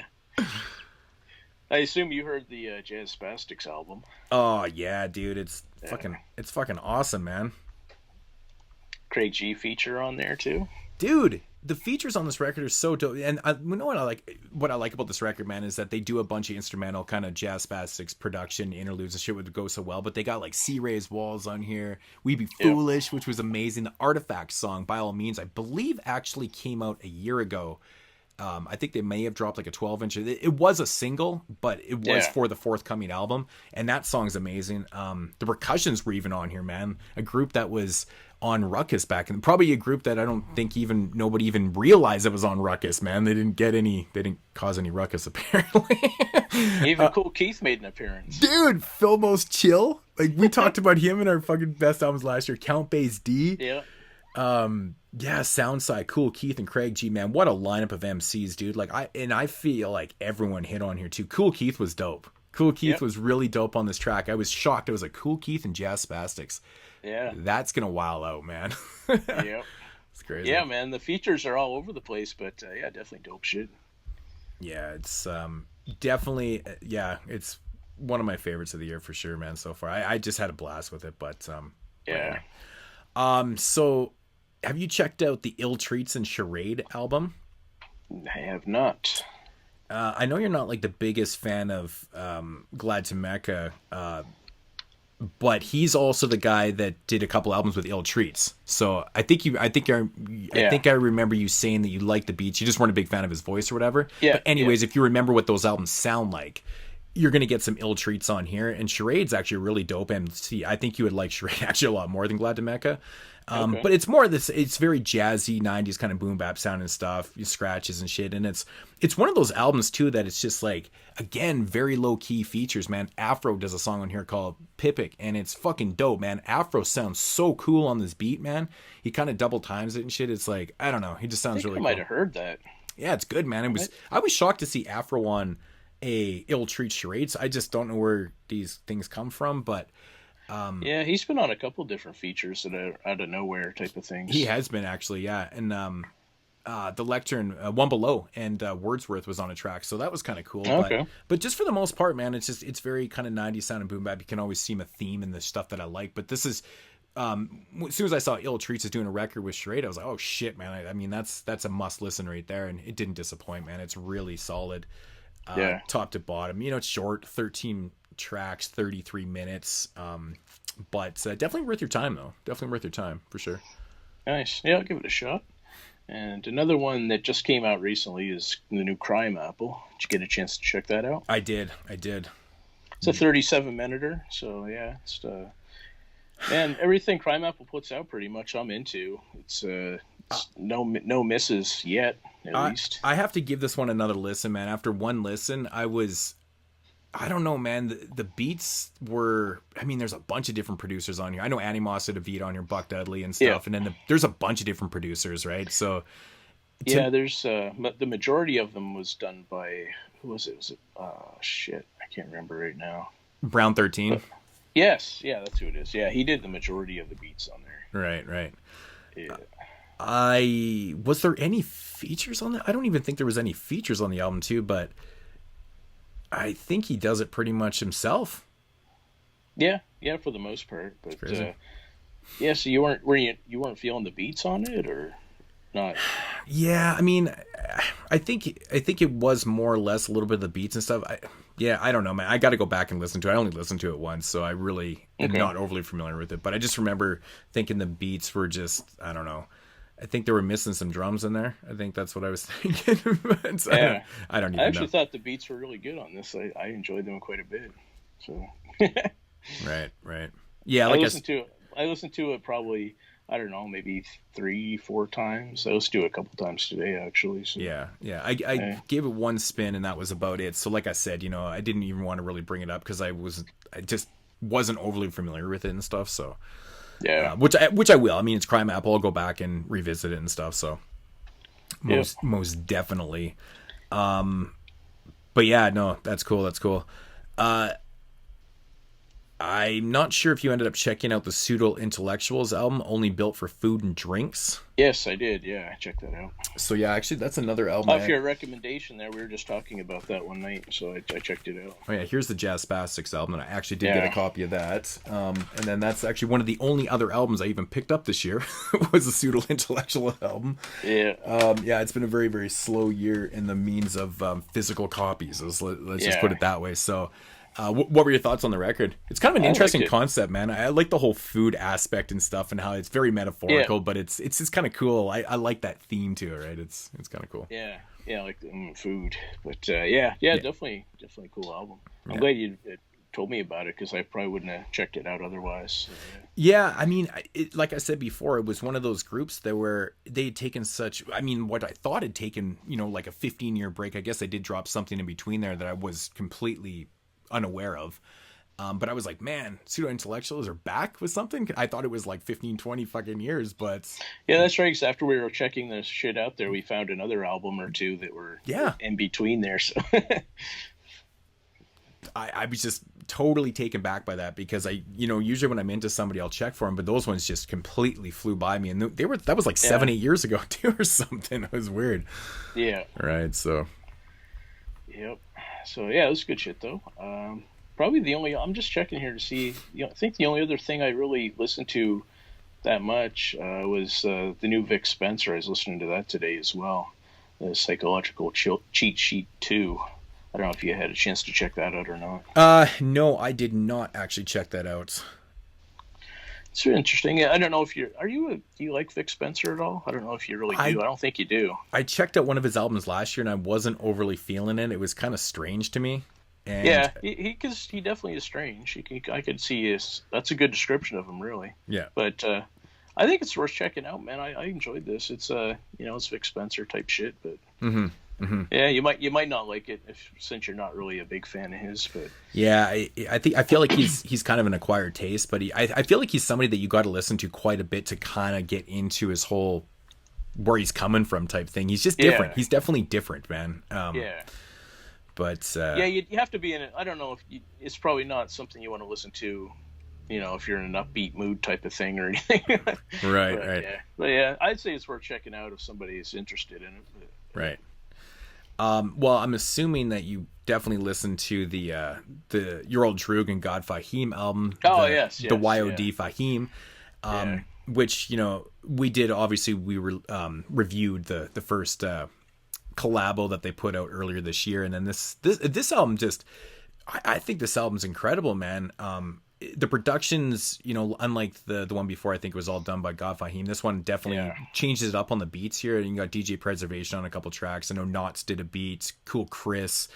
[SPEAKER 2] I assume you heard the Jazz Spastics album.
[SPEAKER 1] Oh yeah, dude, it's fucking awesome, man.
[SPEAKER 2] Craig G feature on there too.
[SPEAKER 1] Dude, the features on this record are so dope. And you know what I like about this record, man, is that they do a bunch of instrumental kind of Jazz Spastics production interludes and shit would go so well. But they got like Sea Ray's Walls on here, We Be Foolish, which was amazing. The Artifact song, By All Means, I believe actually came out a year ago. I think they may have dropped like a 12-inch. It was a single, but it was for the forthcoming album. And that song's amazing. The Percussions were even on here, man. A group that was on Ruckus back and probably a group that I don't think nobody even realized it was on Ruckus, man. They didn't cause any ruckus apparently.
[SPEAKER 2] Even Cool Keith made an appearance.
[SPEAKER 1] Dude, Philmos Chill. Like we talked about him in our fucking best albums last year. Count Bass D.
[SPEAKER 2] Yeah.
[SPEAKER 1] Soundside, Cool Keith and Craig G, man. What a lineup of MCs, dude. Like I feel like everyone hit on here too. Cool Keith was dope. Cool Keith was really dope on this track. I was shocked. It was like Cool Keith and Jazz Spastics.
[SPEAKER 2] Yeah.
[SPEAKER 1] That's gonna wow out, man.
[SPEAKER 2] Yep.
[SPEAKER 1] It's crazy.
[SPEAKER 2] Yeah, man. The features are all over the place, but definitely dope shit.
[SPEAKER 1] Yeah, it's definitely it's one of my favorites of the year for sure, man. So far, I just had a blast with it, but so have you checked out the Treats and Charade album?
[SPEAKER 2] I have not.
[SPEAKER 1] I know you're not like the biggest fan of Glad to Mecca, but he's also the guy that did a couple albums with Ill Treats. So I think I remember you saying that you liked the beats. You just weren't a big fan of his voice or whatever.
[SPEAKER 2] Yeah.
[SPEAKER 1] But anyways, if you remember what those albums sound like, you're going to get some Ill Treats on here. And Charade's actually really dope. And I think you would like Charade actually a lot more than Glad to Mecca. But it's more this, it's very jazzy 90s kind of boom bap sound and stuff, scratches and shit. And it's one of those albums too, that it's just like, again, very low key features, man. Afro does a song on here called Pipic and it's fucking dope, man. Afro sounds so cool on this beat, man. He kind of double times it and shit. It's like, I don't know. He just sounds really cool.
[SPEAKER 2] I might have heard that.
[SPEAKER 1] Yeah, it's good, man. I was shocked to see Afro on a Ill Treat Charades. I just don't know where these things come from, but
[SPEAKER 2] yeah, he's been on a couple different features that are out of nowhere type of things.
[SPEAKER 1] He has been actually, yeah. And the Lectern, One Below and Wordsworth was on a track, so that was kind of cool.
[SPEAKER 2] Okay.
[SPEAKER 1] But just for the most part, man, it's very kind of 90s sound and boom bap. You can always see a theme in the stuff that I like. But this is as soon as I saw Ill Treats is doing a record with Charade, I was like, oh shit, man. I mean, that's a must listen right there, and it didn't disappoint, man. It's really solid, top to bottom. You know, it's short, 13 tracks, 33 minutes, but definitely worth your time though. Definitely worth your time for sure.
[SPEAKER 2] Nice. Yeah, I'll give it a shot. And another one that just came out recently is the new Crimeapple. Did you get a chance to check that out?
[SPEAKER 1] I did.
[SPEAKER 2] It's a 37 minute, so yeah, it's Man, everything Crimeapple puts out pretty much I'm into. It's no misses yet, at least.
[SPEAKER 1] I have to give this one another listen, man. After one listen, I don't know, man. The beats were, I mean, there's a bunch of different producers on here. I know Animos did a beat on here, Buck Dudley and stuff. And then there's a bunch of different producers, right? So,
[SPEAKER 2] there's the majority of them was done by, who was it? Was it, shit, I can't remember right now.
[SPEAKER 1] Brown 13?
[SPEAKER 2] Yes, yeah, that's who it is. Yeah, he did the majority of the beats on there.
[SPEAKER 1] Right.
[SPEAKER 2] Yeah.
[SPEAKER 1] Was there any features on that? I don't even think there was any features on the album too, but I think he does it pretty much himself.
[SPEAKER 2] Yeah, for the most part. But yeah, so you weren't feeling the beats on it, or not?
[SPEAKER 1] Yeah, I mean, I think it was more or less a little bit of the beats and stuff. I don't know, man. I got to go back and listen to it. I only listened to it once, so I really am not overly familiar with it. But I just remember thinking the beats were just, I don't know. I think they were missing some drums in there. I think that's what I was thinking. So
[SPEAKER 2] yeah.
[SPEAKER 1] I don't even
[SPEAKER 2] know. I actually
[SPEAKER 1] know.
[SPEAKER 2] thought the beats were really good on this. I enjoyed them quite a bit. So
[SPEAKER 1] Right. Yeah, like
[SPEAKER 2] I listened to it probably, I don't know, maybe 3-4 times. I listened to it a couple times today, actually. So.
[SPEAKER 1] Yeah. I gave it one spin, and that was about it. So, like I said, I didn't even want to really bring it up because I just wasn't overly familiar with it and stuff. So,
[SPEAKER 2] yeah,
[SPEAKER 1] which I will. I mean, it's Crimeapple. I'll go back and revisit it and stuff. So, most definitely. But yeah, no, that's cool. I'm not sure if you ended up checking out the Pseudo-Intellectuals album, Only Built for Food and Drinks.
[SPEAKER 2] Yes, I did. Yeah, I checked that out.
[SPEAKER 1] So yeah, actually, that's another album.
[SPEAKER 2] Off your recommendation there, we were just talking about that one night, so I checked it out.
[SPEAKER 1] Oh yeah, here's the Jazz Spastics album, and I actually did get a copy of that. And then that's actually one of the only other albums I even picked up this year was the Pseudo-Intellectual album.
[SPEAKER 2] Yeah.
[SPEAKER 1] It's been a very, very slow year in the means of physical copies. Let's just put it that way. So. What were your thoughts on the record? It's kind of an interesting concept, man. I like the whole food aspect and stuff, and how it's very metaphorical, but it's just kind of cool. I like that theme to it, right? It's kind of cool.
[SPEAKER 2] Yeah, I like the food, but definitely cool album. I'm glad you told me about it because I probably wouldn't have checked it out otherwise. So,
[SPEAKER 1] yeah, I mean, like I said before, it was one of those groups that were they had taken what I thought had taken, like a 15-year break. I guess they did drop something in between there that I was completely unaware of, but I was like, man, Pseudo-Intellectuals are back with something. I thought it was like 15-20 fucking years, but
[SPEAKER 2] yeah, that's right, because after we were checking this shit out there, we found another album or two that were in between there, so
[SPEAKER 1] I was just totally taken back by that, because I usually when I'm into somebody I'll check for them, but those ones just completely flew by me, and that was like 7-8 years ago too or something. It was weird. Right, so
[SPEAKER 2] yep. So yeah, it was good shit though. Probably I'm just checking here to see. I think the only other thing I really listened to that much was the new Vic Spencer. I was listening to that today as well. The Psychological Cheat Sheet 2. I don't know if you had a chance to check that out or not.
[SPEAKER 1] No, I did not actually check that out.
[SPEAKER 2] It's really interesting. I don't know if do you like Vic Spencer at all? I don't know if you really do. I don't think you do.
[SPEAKER 1] I checked out one of his albums last year and I wasn't overly feeling it. It was kind of strange to me. And
[SPEAKER 2] yeah, he definitely is strange. I could see that's a good description of him, really.
[SPEAKER 1] Yeah.
[SPEAKER 2] But I think it's worth checking out, man. I enjoyed this. It's it's Vic Spencer type shit, but yeah, you might not like it since you're not really a big fan of his. But
[SPEAKER 1] yeah, I feel like he's kind of an acquired taste, but I feel like he's somebody that you got to listen to quite a bit to kind of get into his whole where he's coming from type thing. He's just different. Yeah. He's definitely different, man. But
[SPEAKER 2] you have to be in it. I don't know if it's probably not something you want to listen to. If you're in an upbeat mood type of thing or anything.
[SPEAKER 1] Right.
[SPEAKER 2] Yeah. But yeah, I'd say it's worth checking out if somebody is interested in it. But,
[SPEAKER 1] right. Well, I'm assuming that you definitely listened to the Your Old Droog and God Fahim album.
[SPEAKER 2] Yes.
[SPEAKER 1] The YOD Fahim, which we did. Obviously, we reviewed the first collabo that they put out earlier this year, and then this album just. I think this album's incredible, man. The productions, unlike the one before, I think it was all done by God Fahim. This one definitely changes it up on the beats here. And you got DJ Preservation on a couple tracks. I know Knots did a beat. Cool Chris.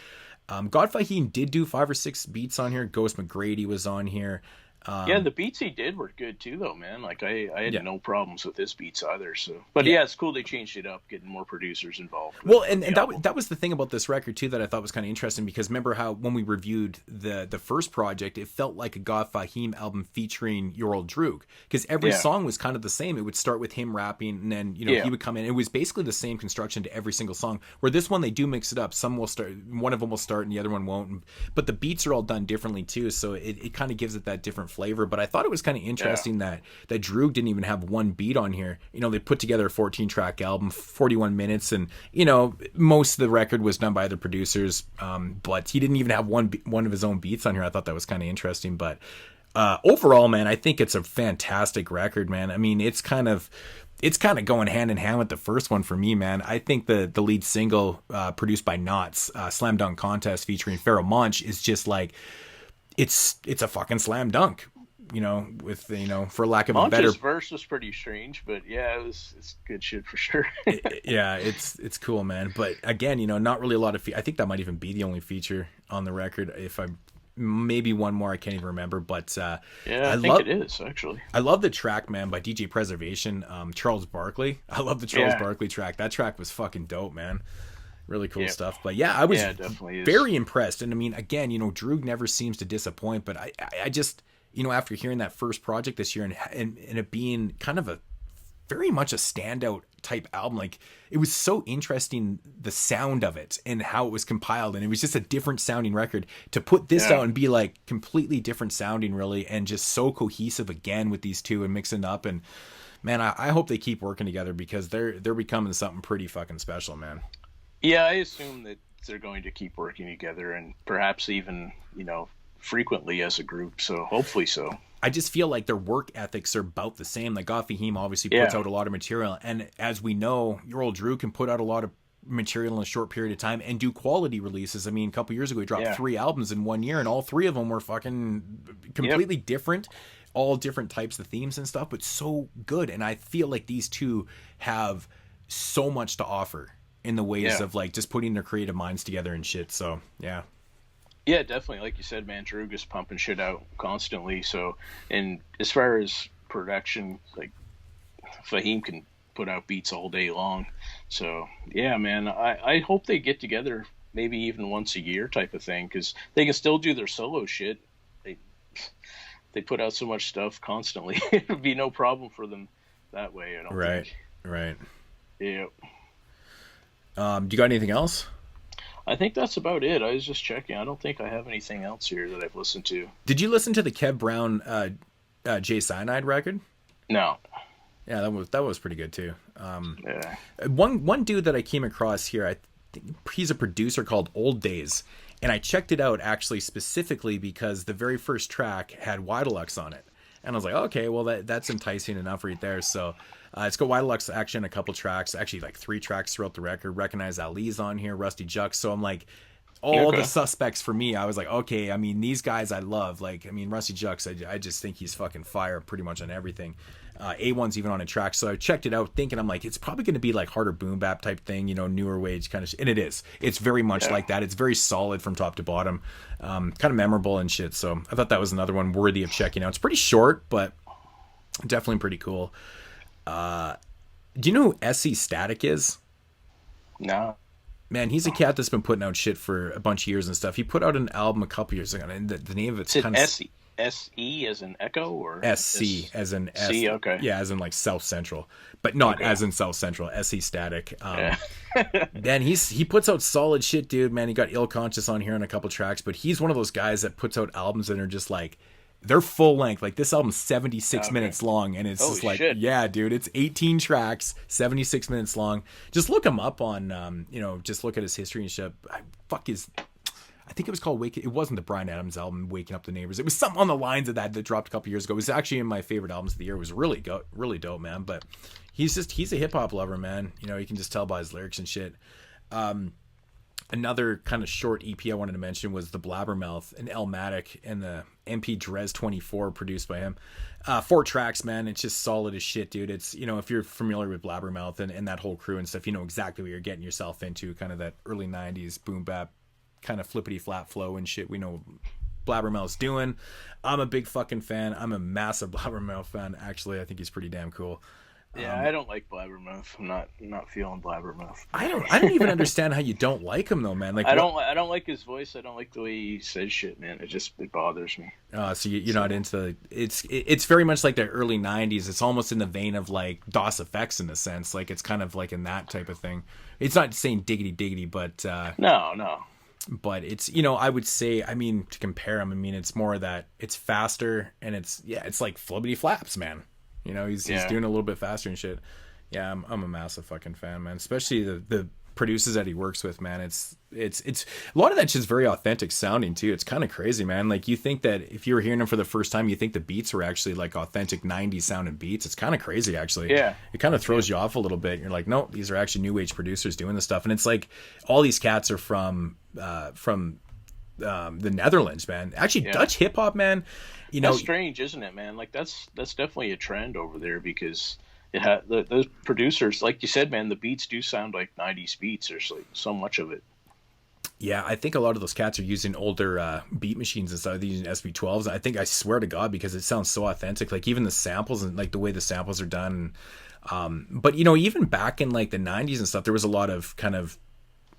[SPEAKER 1] God Fahim did do 5 or 6 beats on here. Ghost McGrady was on here.
[SPEAKER 2] Yeah, the beats he did were good too, though, man. Like I had
[SPEAKER 1] Yeah.
[SPEAKER 2] no problems with his beats either. So, but
[SPEAKER 1] Yeah.
[SPEAKER 2] yeah, it's cool they changed it up, getting more producers involved.
[SPEAKER 1] Well, and that was the thing about this record too that I thought was kind of interesting, because remember how when we reviewed the first project, it felt like a God Fahim album featuring your old Droog, because every song was kind of the same. It would start with him rapping, and then he would come in. It was basically the same construction to every single song. Where this one they do mix it up. Some will start, one of them will start, and the other one won't. But the beats are all done differently too, so it kind of gives it that different flavor. But I thought it was kind of interesting that Droog didn't even have one beat on here. They put together a 14-track album, 41 minutes, and most of the record was done by other producers, but he didn't even have one of his own beats on here. I thought that was kind of interesting. But overall, man, I think it's a fantastic record, man. I mean, it's kind of going hand in hand with the first one for me, man. I think the lead single produced by Knots, Slam Dunk Contest featuring Pharaoh Monch, is just like it's a fucking slam dunk. With for lack of a better,
[SPEAKER 2] Monch's verse was pretty strange, but yeah, it's good shit for sure.
[SPEAKER 1] Yeah, it's cool, man. But again, not really a lot of. I think that might even be the only feature on the record. If I maybe one more, I can't even remember. But
[SPEAKER 2] I think it is actually.
[SPEAKER 1] I love the track, man, by DJ Preservation, Charles Barkley. I love the Charles Barkley track. That track was fucking dope, man. Really cool stuff. But yeah, I was very impressed. And I mean, again, Droog never seems to disappoint. But I just. After hearing that first project this year and it being kind of a very much a standout type album, like it was so interesting, the sound of it and how it was compiled. And it was just a different sounding record to put this out and be like completely different sounding really. And just so cohesive again with these two and mixing up. And man, I hope they keep working together, because they're becoming something pretty fucking special, man.
[SPEAKER 2] Yeah. I assume that they're going to keep working together and perhaps even, frequently as a group, so hopefully so.
[SPEAKER 1] I just feel like their work ethics are about the same. Like Fahim obviously puts out a lot of material, and as we know, your old Droog can put out a lot of material in a short period of time and do quality releases. I mean, a couple years ago he dropped 3 albums in 1 year, and all 3 of them were fucking completely different, all different types of themes and stuff, but so good. And I feel like these two have so much to offer in the ways of like just putting their creative minds together and shit. So
[SPEAKER 2] yeah, definitely. Like you said, man, Droog is pumping shit out constantly. So, and as far as production, like Fahim can put out beats all day long. So, yeah, man, I hope they get together maybe even once a year type of thing, because they can still do their solo shit. They put out so much stuff constantly. It would be no problem for them that way, I don't think.
[SPEAKER 1] Right.
[SPEAKER 2] Yeah.
[SPEAKER 1] Do you got anything else?
[SPEAKER 2] I think that's about it. I was just checking. I don't think I have anything else here that I've listened to.
[SPEAKER 1] Did you listen to the Kev Brown Jay Cyanide record?
[SPEAKER 2] No.
[SPEAKER 1] Yeah, that was pretty good too. One dude that I came across here, I think he's a producer called Old Days, and I checked it out actually specifically because the very first track had Widelux on it, and I was like, okay, well that's enticing enough right there. So it's got Widelux actually in a couple tracks, actually like 3 tracks throughout the record. Recognize Ali's on here, Rusty Jux. So I'm like, all the suspects for me. I was like, okay, I mean, these guys I love. Like, I mean, Rusty Jux, I just think he's fucking fire pretty much on everything. A1's even on a track. So I checked it out thinking, I'm like, it's probably going to be like harder boom bap type thing, newer wage kind of and it is. It's very much like that. It's very solid from top to bottom, kind of memorable and shit. So I thought that was another one worthy of checking out. It's pretty short, but definitely pretty cool. Do you know who SC Static is?
[SPEAKER 2] No.
[SPEAKER 1] Man, he's a cat that's been putting out shit for a bunch of years and stuff. He put out an album a couple years ago, and the name of it's kind of
[SPEAKER 2] SE as in Echo, or
[SPEAKER 1] SC as in S.
[SPEAKER 2] C, okay.
[SPEAKER 1] Yeah, as in like South Central, but not as in South Central. SC Static. Then he puts out solid shit, dude. Man, he got Ill Conscious on here on a couple tracks, but he's one of those guys that puts out albums that are just like, they're full length. Like this album's 76 minutes long, and it's just like, yeah, dude, it's 18 tracks, 76 minutes long. Just look him up on, just look at his history and shit. I think it was called Wake. It wasn't the Bryan Adams album, Waking Up the Neighbors. It was something on the lines of that dropped a couple years ago. It was actually in my favorite albums of the year. It was really dope, man. But he's a hip hop lover, man. You can just tell by his lyrics and shit. Another kind of short EP I wanted to mention was the Blabbermouth and Elmatic and the MP Drez 24 produced by him. 4 tracks, man. It's just solid as shit, dude. It's, if you're familiar with Blabbermouth and that whole crew and stuff, you know exactly what you're getting yourself into, kind of that early 90s boom bap kind of flippity flat flow and shit. We know Blabbermouth's doing. I'm a big fucking fan. I'm a massive Blabbermouth fan. Actually, I think he's pretty damn cool.
[SPEAKER 2] Yeah, I don't like Blabbermouth. I'm not feeling Blabbermouth.
[SPEAKER 1] I don't even understand how you don't like him though, man. Like
[SPEAKER 2] I don't like his voice. I don't like the way he says shit, man. It bothers me.
[SPEAKER 1] So you're not into it's very much like the early 90s. It's almost in the vein of like DOS effects in a sense. Like it's kind of like in that type of thing. It's not saying diggity, but
[SPEAKER 2] no.
[SPEAKER 1] But it's, you know, I would say, I mean, to compare him, I mean, it's more that it's faster and it's like flippity flaps, man. You know, he's doing a little bit faster and shit. Yeah, I'm a massive fucking fan, man. Especially the producers that he works with, man. It's a lot of that's just very authentic sounding too. It's kind of crazy, man. Like you think that if you were hearing him for the first time, you think the beats were actually like authentic 90s sounding beats. It's kind of crazy, actually. Yeah. It kind of throws you off a little bit. You're like, no, these are actually new age producers doing this stuff. And it's like all these cats are from the Netherlands, man. Actually, Dutch hip hop, man. You know,
[SPEAKER 2] that's strange, isn't it, man? Like that's definitely a trend over there because it had those producers, like you said, man. The beats do sound like '90s beats. There's like so much of it.
[SPEAKER 1] Yeah, I think a lot of those cats are using older beat machines and stuff. They're using SV12s. I swear to God, because it sounds so authentic. Like even the samples and like the way the samples are done. But you know, even back in like the '90s and stuff, there was a lot of kind of,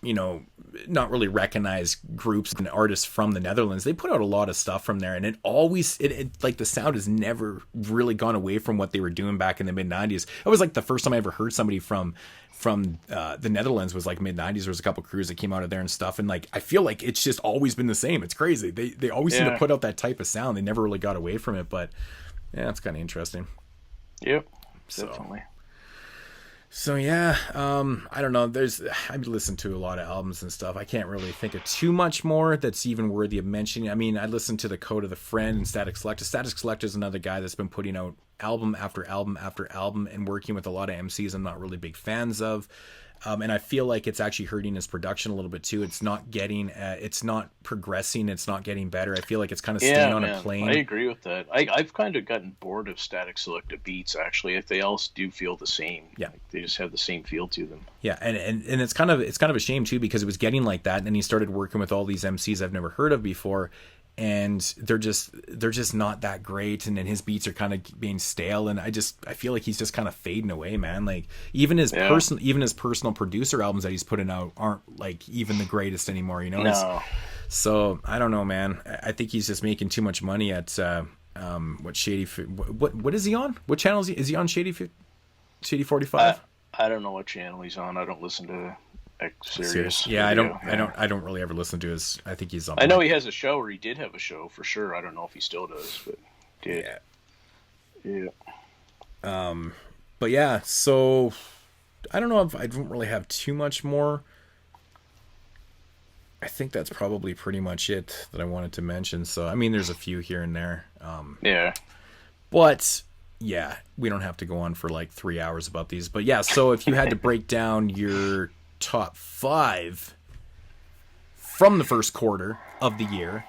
[SPEAKER 1] you know, not really recognized groups and artists from the Netherlands. They put out a lot of stuff from there, and it always like the sound has never really gone away from what they were doing back in the mid 90s. It was like the first time I ever heard somebody from the Netherlands was like mid 90s. There was a couple crews that came out of there and stuff, and like I feel like it's just always been the same. It's crazy. They always seem to put out that type of sound. They never really got away from it, but yeah, it's kind of interesting.
[SPEAKER 2] Yep, definitely.
[SPEAKER 1] So yeah, I don't know. I've listened to a lot of albums and stuff. I can't really think of too much more that's even worthy of mentioning. I mean, I listened to The Code of the Friend and Static Selector. Static Selector is another guy that's been putting out album after album after album and working with a lot of MCs I'm not really big fans of. And I feel like it's actually hurting his production a little bit too. It's not getting, it's not progressing. It's not getting better. I feel like it's kind of staying on a plane.
[SPEAKER 2] I agree with that. I've kind of gotten bored of Static Selector beats actually. If they all do feel the same, like they just have the same feel to them. Yeah, and it's kind of a shame too because it was getting like that, and then he started working with all these MCs I've never heard of before. And they're just not that great, and then his beats are kind of being stale, and I feel like he's just kind of fading away, man. Like even his personal producer albums that he's putting out aren't like even the greatest anymore, you know. No.
[SPEAKER 1] So I don't know, man. I think he's just making too much money at what is he on? What channel is he on? Shady 45?
[SPEAKER 2] I don't know what channel he's on. I don't listen to Serious.
[SPEAKER 1] Yeah, I don't really ever listen to his. I think he's on.
[SPEAKER 2] I know he has a show, or he did have a show for sure. I don't know if he still does, but did.
[SPEAKER 1] Yeah. But yeah, so I don't know if I don't really have too much more. I think that's probably pretty much it that I wanted to mention. So I mean, there's a few here and there. But yeah, we don't have to go on for like 3 hours about these. But yeah, so if you had to break down your top 5 from the first quarter of the year,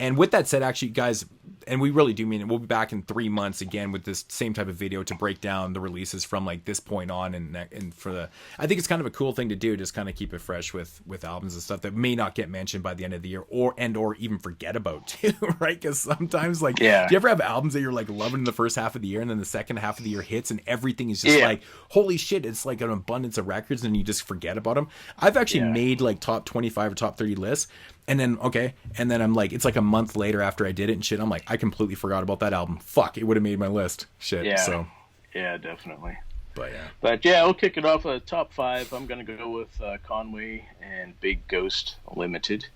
[SPEAKER 1] and with that said, actually guys, and we really do mean it, we'll be back in 3 months again with this same type of video to break down the releases from like this point on, and for the, I think it's kind of a cool thing to do, just kind of keep it fresh with albums and stuff that may not get mentioned by the end of the year or even forget about too, right? Because sometimes like, do you ever have albums that you're like loving in the first half of the year, and then the second half of the year hits and everything is just like, holy shit, it's like an abundance of records, and you just forget about them? I've actually made like top 25 or top 30 lists, and then I'm like, it's like a month later after I did it and shit, I'm like, I completely forgot about that album. Fuck, it would have made my list. Shit. Yeah. So.
[SPEAKER 2] Yeah, definitely.
[SPEAKER 1] But
[SPEAKER 2] yeah, we'll kick it off at top 5. I'm gonna go with Conway and Big Ghost Limited.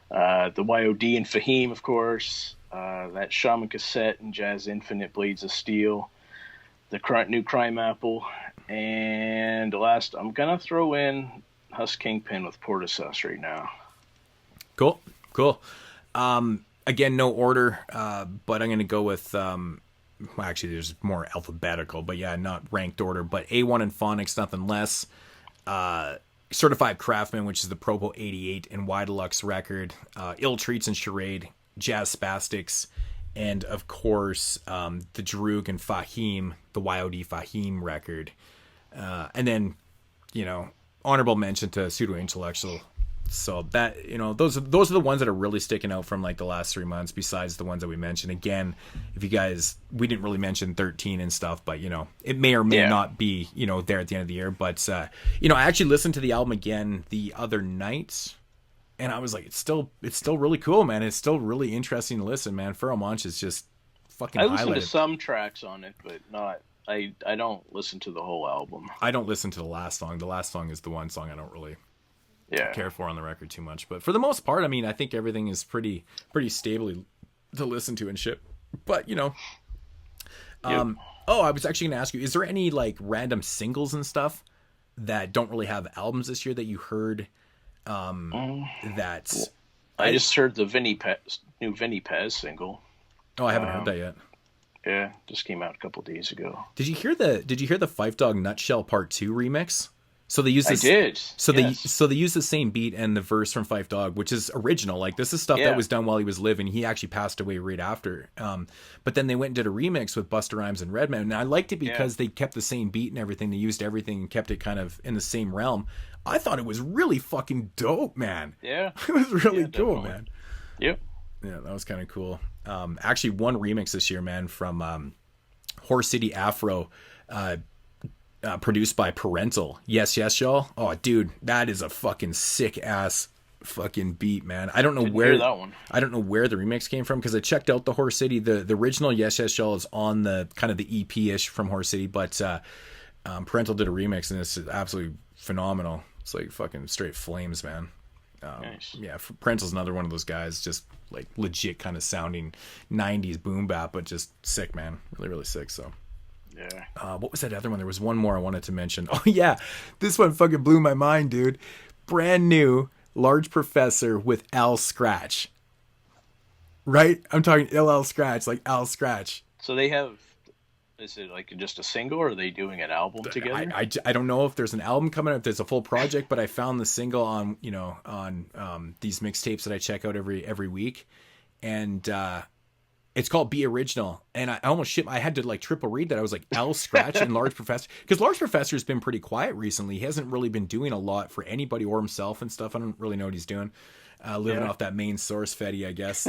[SPEAKER 2] The YOD and Fahim, of course. That Shaman Cassette and Jazz Infinite Blades of Steel. The new Crimeapple, and last I'm gonna throw in Hus Kingpin with Portishead right now.
[SPEAKER 1] Cool. Again, no order, but I'm going to go with, well, actually, there's more alphabetical, but yeah, not ranked order, but A1 and Phonics, nothing less. Certified Craftsmen, which is the Propo 88 and Y Deluxe record. Treats and Charade, Jazz Spastics, and of course, the Droog and Fahim, the YOD Fahim record. And then, you know, honorable mention to pseudo-intellectual So that, those are the ones that are really sticking out from like the last 3 months, besides the ones that we mentioned. Again, if you guys, we didn't really mention 13 and stuff, but it may or may not be, there at the end of the year. But, I actually listened to the album again the other night, and I was like, it's still really cool, man. It's still really interesting to listen, man. Pheromonch is just fucking highlighted.
[SPEAKER 2] I listened to some tracks on it, but not, I don't listen to the whole album.
[SPEAKER 1] I don't listen to the last song. The last song is the one song I don't really care for on the record too much. But for the most part, I mean, I think everything is pretty stably to listen to and shit. But, oh, I was actually going to ask you, is there any like random singles and stuff that don't really have albums this year that you heard that...
[SPEAKER 2] I just heard the new Vinny Paz single.
[SPEAKER 1] Oh, I haven't heard that yet.
[SPEAKER 2] Yeah, just came out a couple days ago.
[SPEAKER 1] Did you hear the Five Dog Nutshell Part 2 remix? So they use this.
[SPEAKER 2] I did.
[SPEAKER 1] So they use the same beat and the verse from Five Dog, which is original. Like, this is stuff that was done while he was living. He actually passed away right after. But then they went and did a remix with Busta Rhymes and Redman, and I liked it because they kept the same beat and everything. They used everything and kept it kind of in the same realm. I thought it was really fucking dope, man.
[SPEAKER 2] Yeah,
[SPEAKER 1] it was really cool,
[SPEAKER 2] definitely.
[SPEAKER 1] Man.
[SPEAKER 2] Yep.
[SPEAKER 1] Yeah, that was kind of cool. Actually, one remix this year, man, from Horse City Afro. Produced by Parental. Yes, y'all. Oh, dude, that is a fucking sick ass fucking beat, man. I don't know where
[SPEAKER 2] that one.
[SPEAKER 1] I don't know where the remix came from, because I checked out the Horse City. The original Yes, y'all is on the kind of the EP-ish from Horse City, but Parental did a remix and it's absolutely phenomenal. It's like fucking straight flames, man.
[SPEAKER 2] Nice.
[SPEAKER 1] Yeah, Parental's another one of those guys, just like legit kind of sounding 90s boom bap, but just sick, man. Really, really sick. So.
[SPEAKER 2] Yeah.
[SPEAKER 1] What was that other one? There was one more I wanted to mention. Oh yeah, this one fucking blew my mind, dude. Brand new Large Professor with Al Scratch. Right? I'm talking LL Scratch, like Al Scratch.
[SPEAKER 2] So they have. Is it like just a single, or are they doing an album together?
[SPEAKER 1] I don't know if there's an album coming up, if there's a full project, but I found the single on these mixtapes that I check out every week, and it's called Be Original, and I almost shit. I had to like triple read that. I was like, Al Scratch and Large Professor, because Large Professor's been pretty quiet recently. He hasn't really been doing a lot for anybody or himself and stuff. I don't really know what he's doing. Living off that main source fetty, I guess.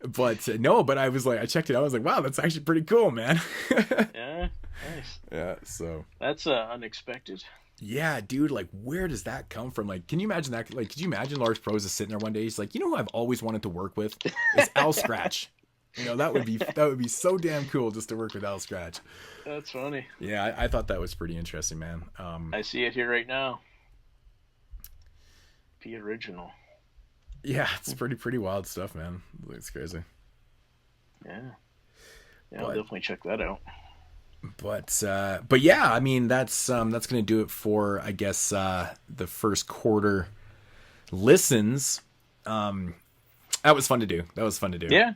[SPEAKER 1] But no, but I was like, I checked it out. I was like, wow, that's actually pretty cool, man.
[SPEAKER 2] Yeah, nice.
[SPEAKER 1] Yeah, so
[SPEAKER 2] that's unexpected.
[SPEAKER 1] Yeah, dude, like, where does that come from? Like, can you imagine that? Like, could you imagine Large Pros is sitting there one day? He's like, who I've always wanted to work with? It's Al Scratch. That would be so damn cool just to work with Al Scratch.
[SPEAKER 2] That's funny.
[SPEAKER 1] Yeah, I thought that was pretty interesting, man.
[SPEAKER 2] I see it here right now. Be Original.
[SPEAKER 1] Yeah, it's pretty wild stuff, man. It's crazy.
[SPEAKER 2] Yeah, I'll definitely check that out.
[SPEAKER 1] But yeah, I mean, that's gonna do it for, I guess, the first quarter listens. That was fun to do.
[SPEAKER 2] Yeah.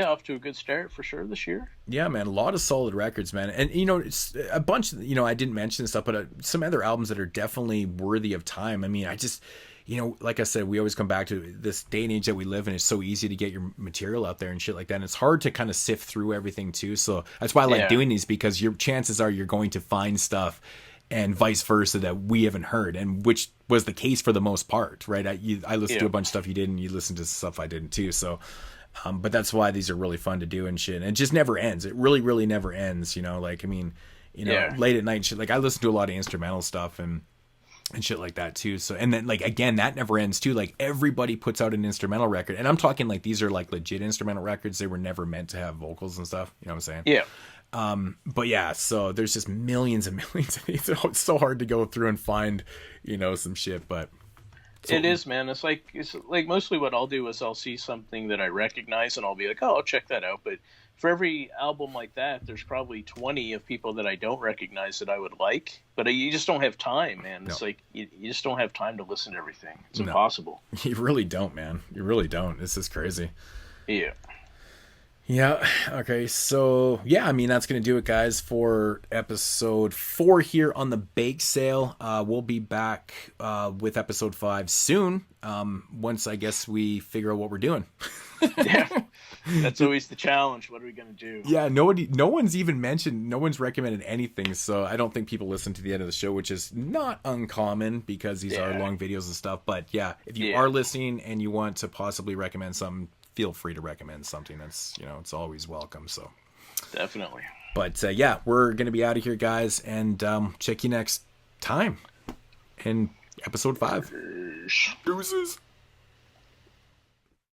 [SPEAKER 2] Off to a good start for sure this year.
[SPEAKER 1] Yeah, man, a lot of solid records, man. And it's a bunch, I didn't mention stuff, but some other albums that are definitely worthy of time. I mean, I just, like I said, we always come back to this day and age that we live in. It's so easy to get your material out there and shit like that. And it's hard to kind of sift through everything too. So that's why I like doing these, because your chances are you're going to find stuff and vice versa that we haven't heard, and which was the case for the most part, right? I listened to a bunch of stuff you didn't, you listened to stuff I didn't too. So, but that's why these are really fun to do and shit. And it just never ends. It really, really never ends. Like, I mean, late at night and shit. Like, I listen to a lot of instrumental stuff and shit like that too. So, and then like, again, that never ends too. Like, everybody puts out an instrumental record, and I'm talking like, these are like legit instrumental records. They were never meant to have vocals and stuff. You know what I'm saying?
[SPEAKER 2] Yeah.
[SPEAKER 1] But yeah, so there's just millions and millions of these. It's so hard to go through and find, some shit, but
[SPEAKER 2] it is, man. It's like mostly what I'll do is I'll see something that I recognize and I'll be like, oh, I'll check that out. But for every album like that, there's probably 20 of people that I don't recognize that I would like, but you just don't have time, man. It's like, you just don't have time to listen to everything. It's impossible.
[SPEAKER 1] You really don't, man. You really don't. This is crazy.
[SPEAKER 2] Yeah.
[SPEAKER 1] Yeah. Okay. So yeah, I mean, that's going to do it, guys, for episode 4 here on the Bake Sale. We'll be back with episode 5 soon. Once I guess we figure out what we're doing.
[SPEAKER 2] Yeah. That's always the challenge. What are we gonna do?
[SPEAKER 1] Yeah, no one's even mentioned, no one's recommended anything, so I don't think people listen to the end of the show, which is not uncommon because these are long videos and stuff. But yeah, if you are listening and you want to possibly recommend something, feel free to recommend something. That's, it's always welcome. So
[SPEAKER 2] definitely.
[SPEAKER 1] But yeah, we're gonna be out of here, guys, and check you next time in episode 5. Deuces.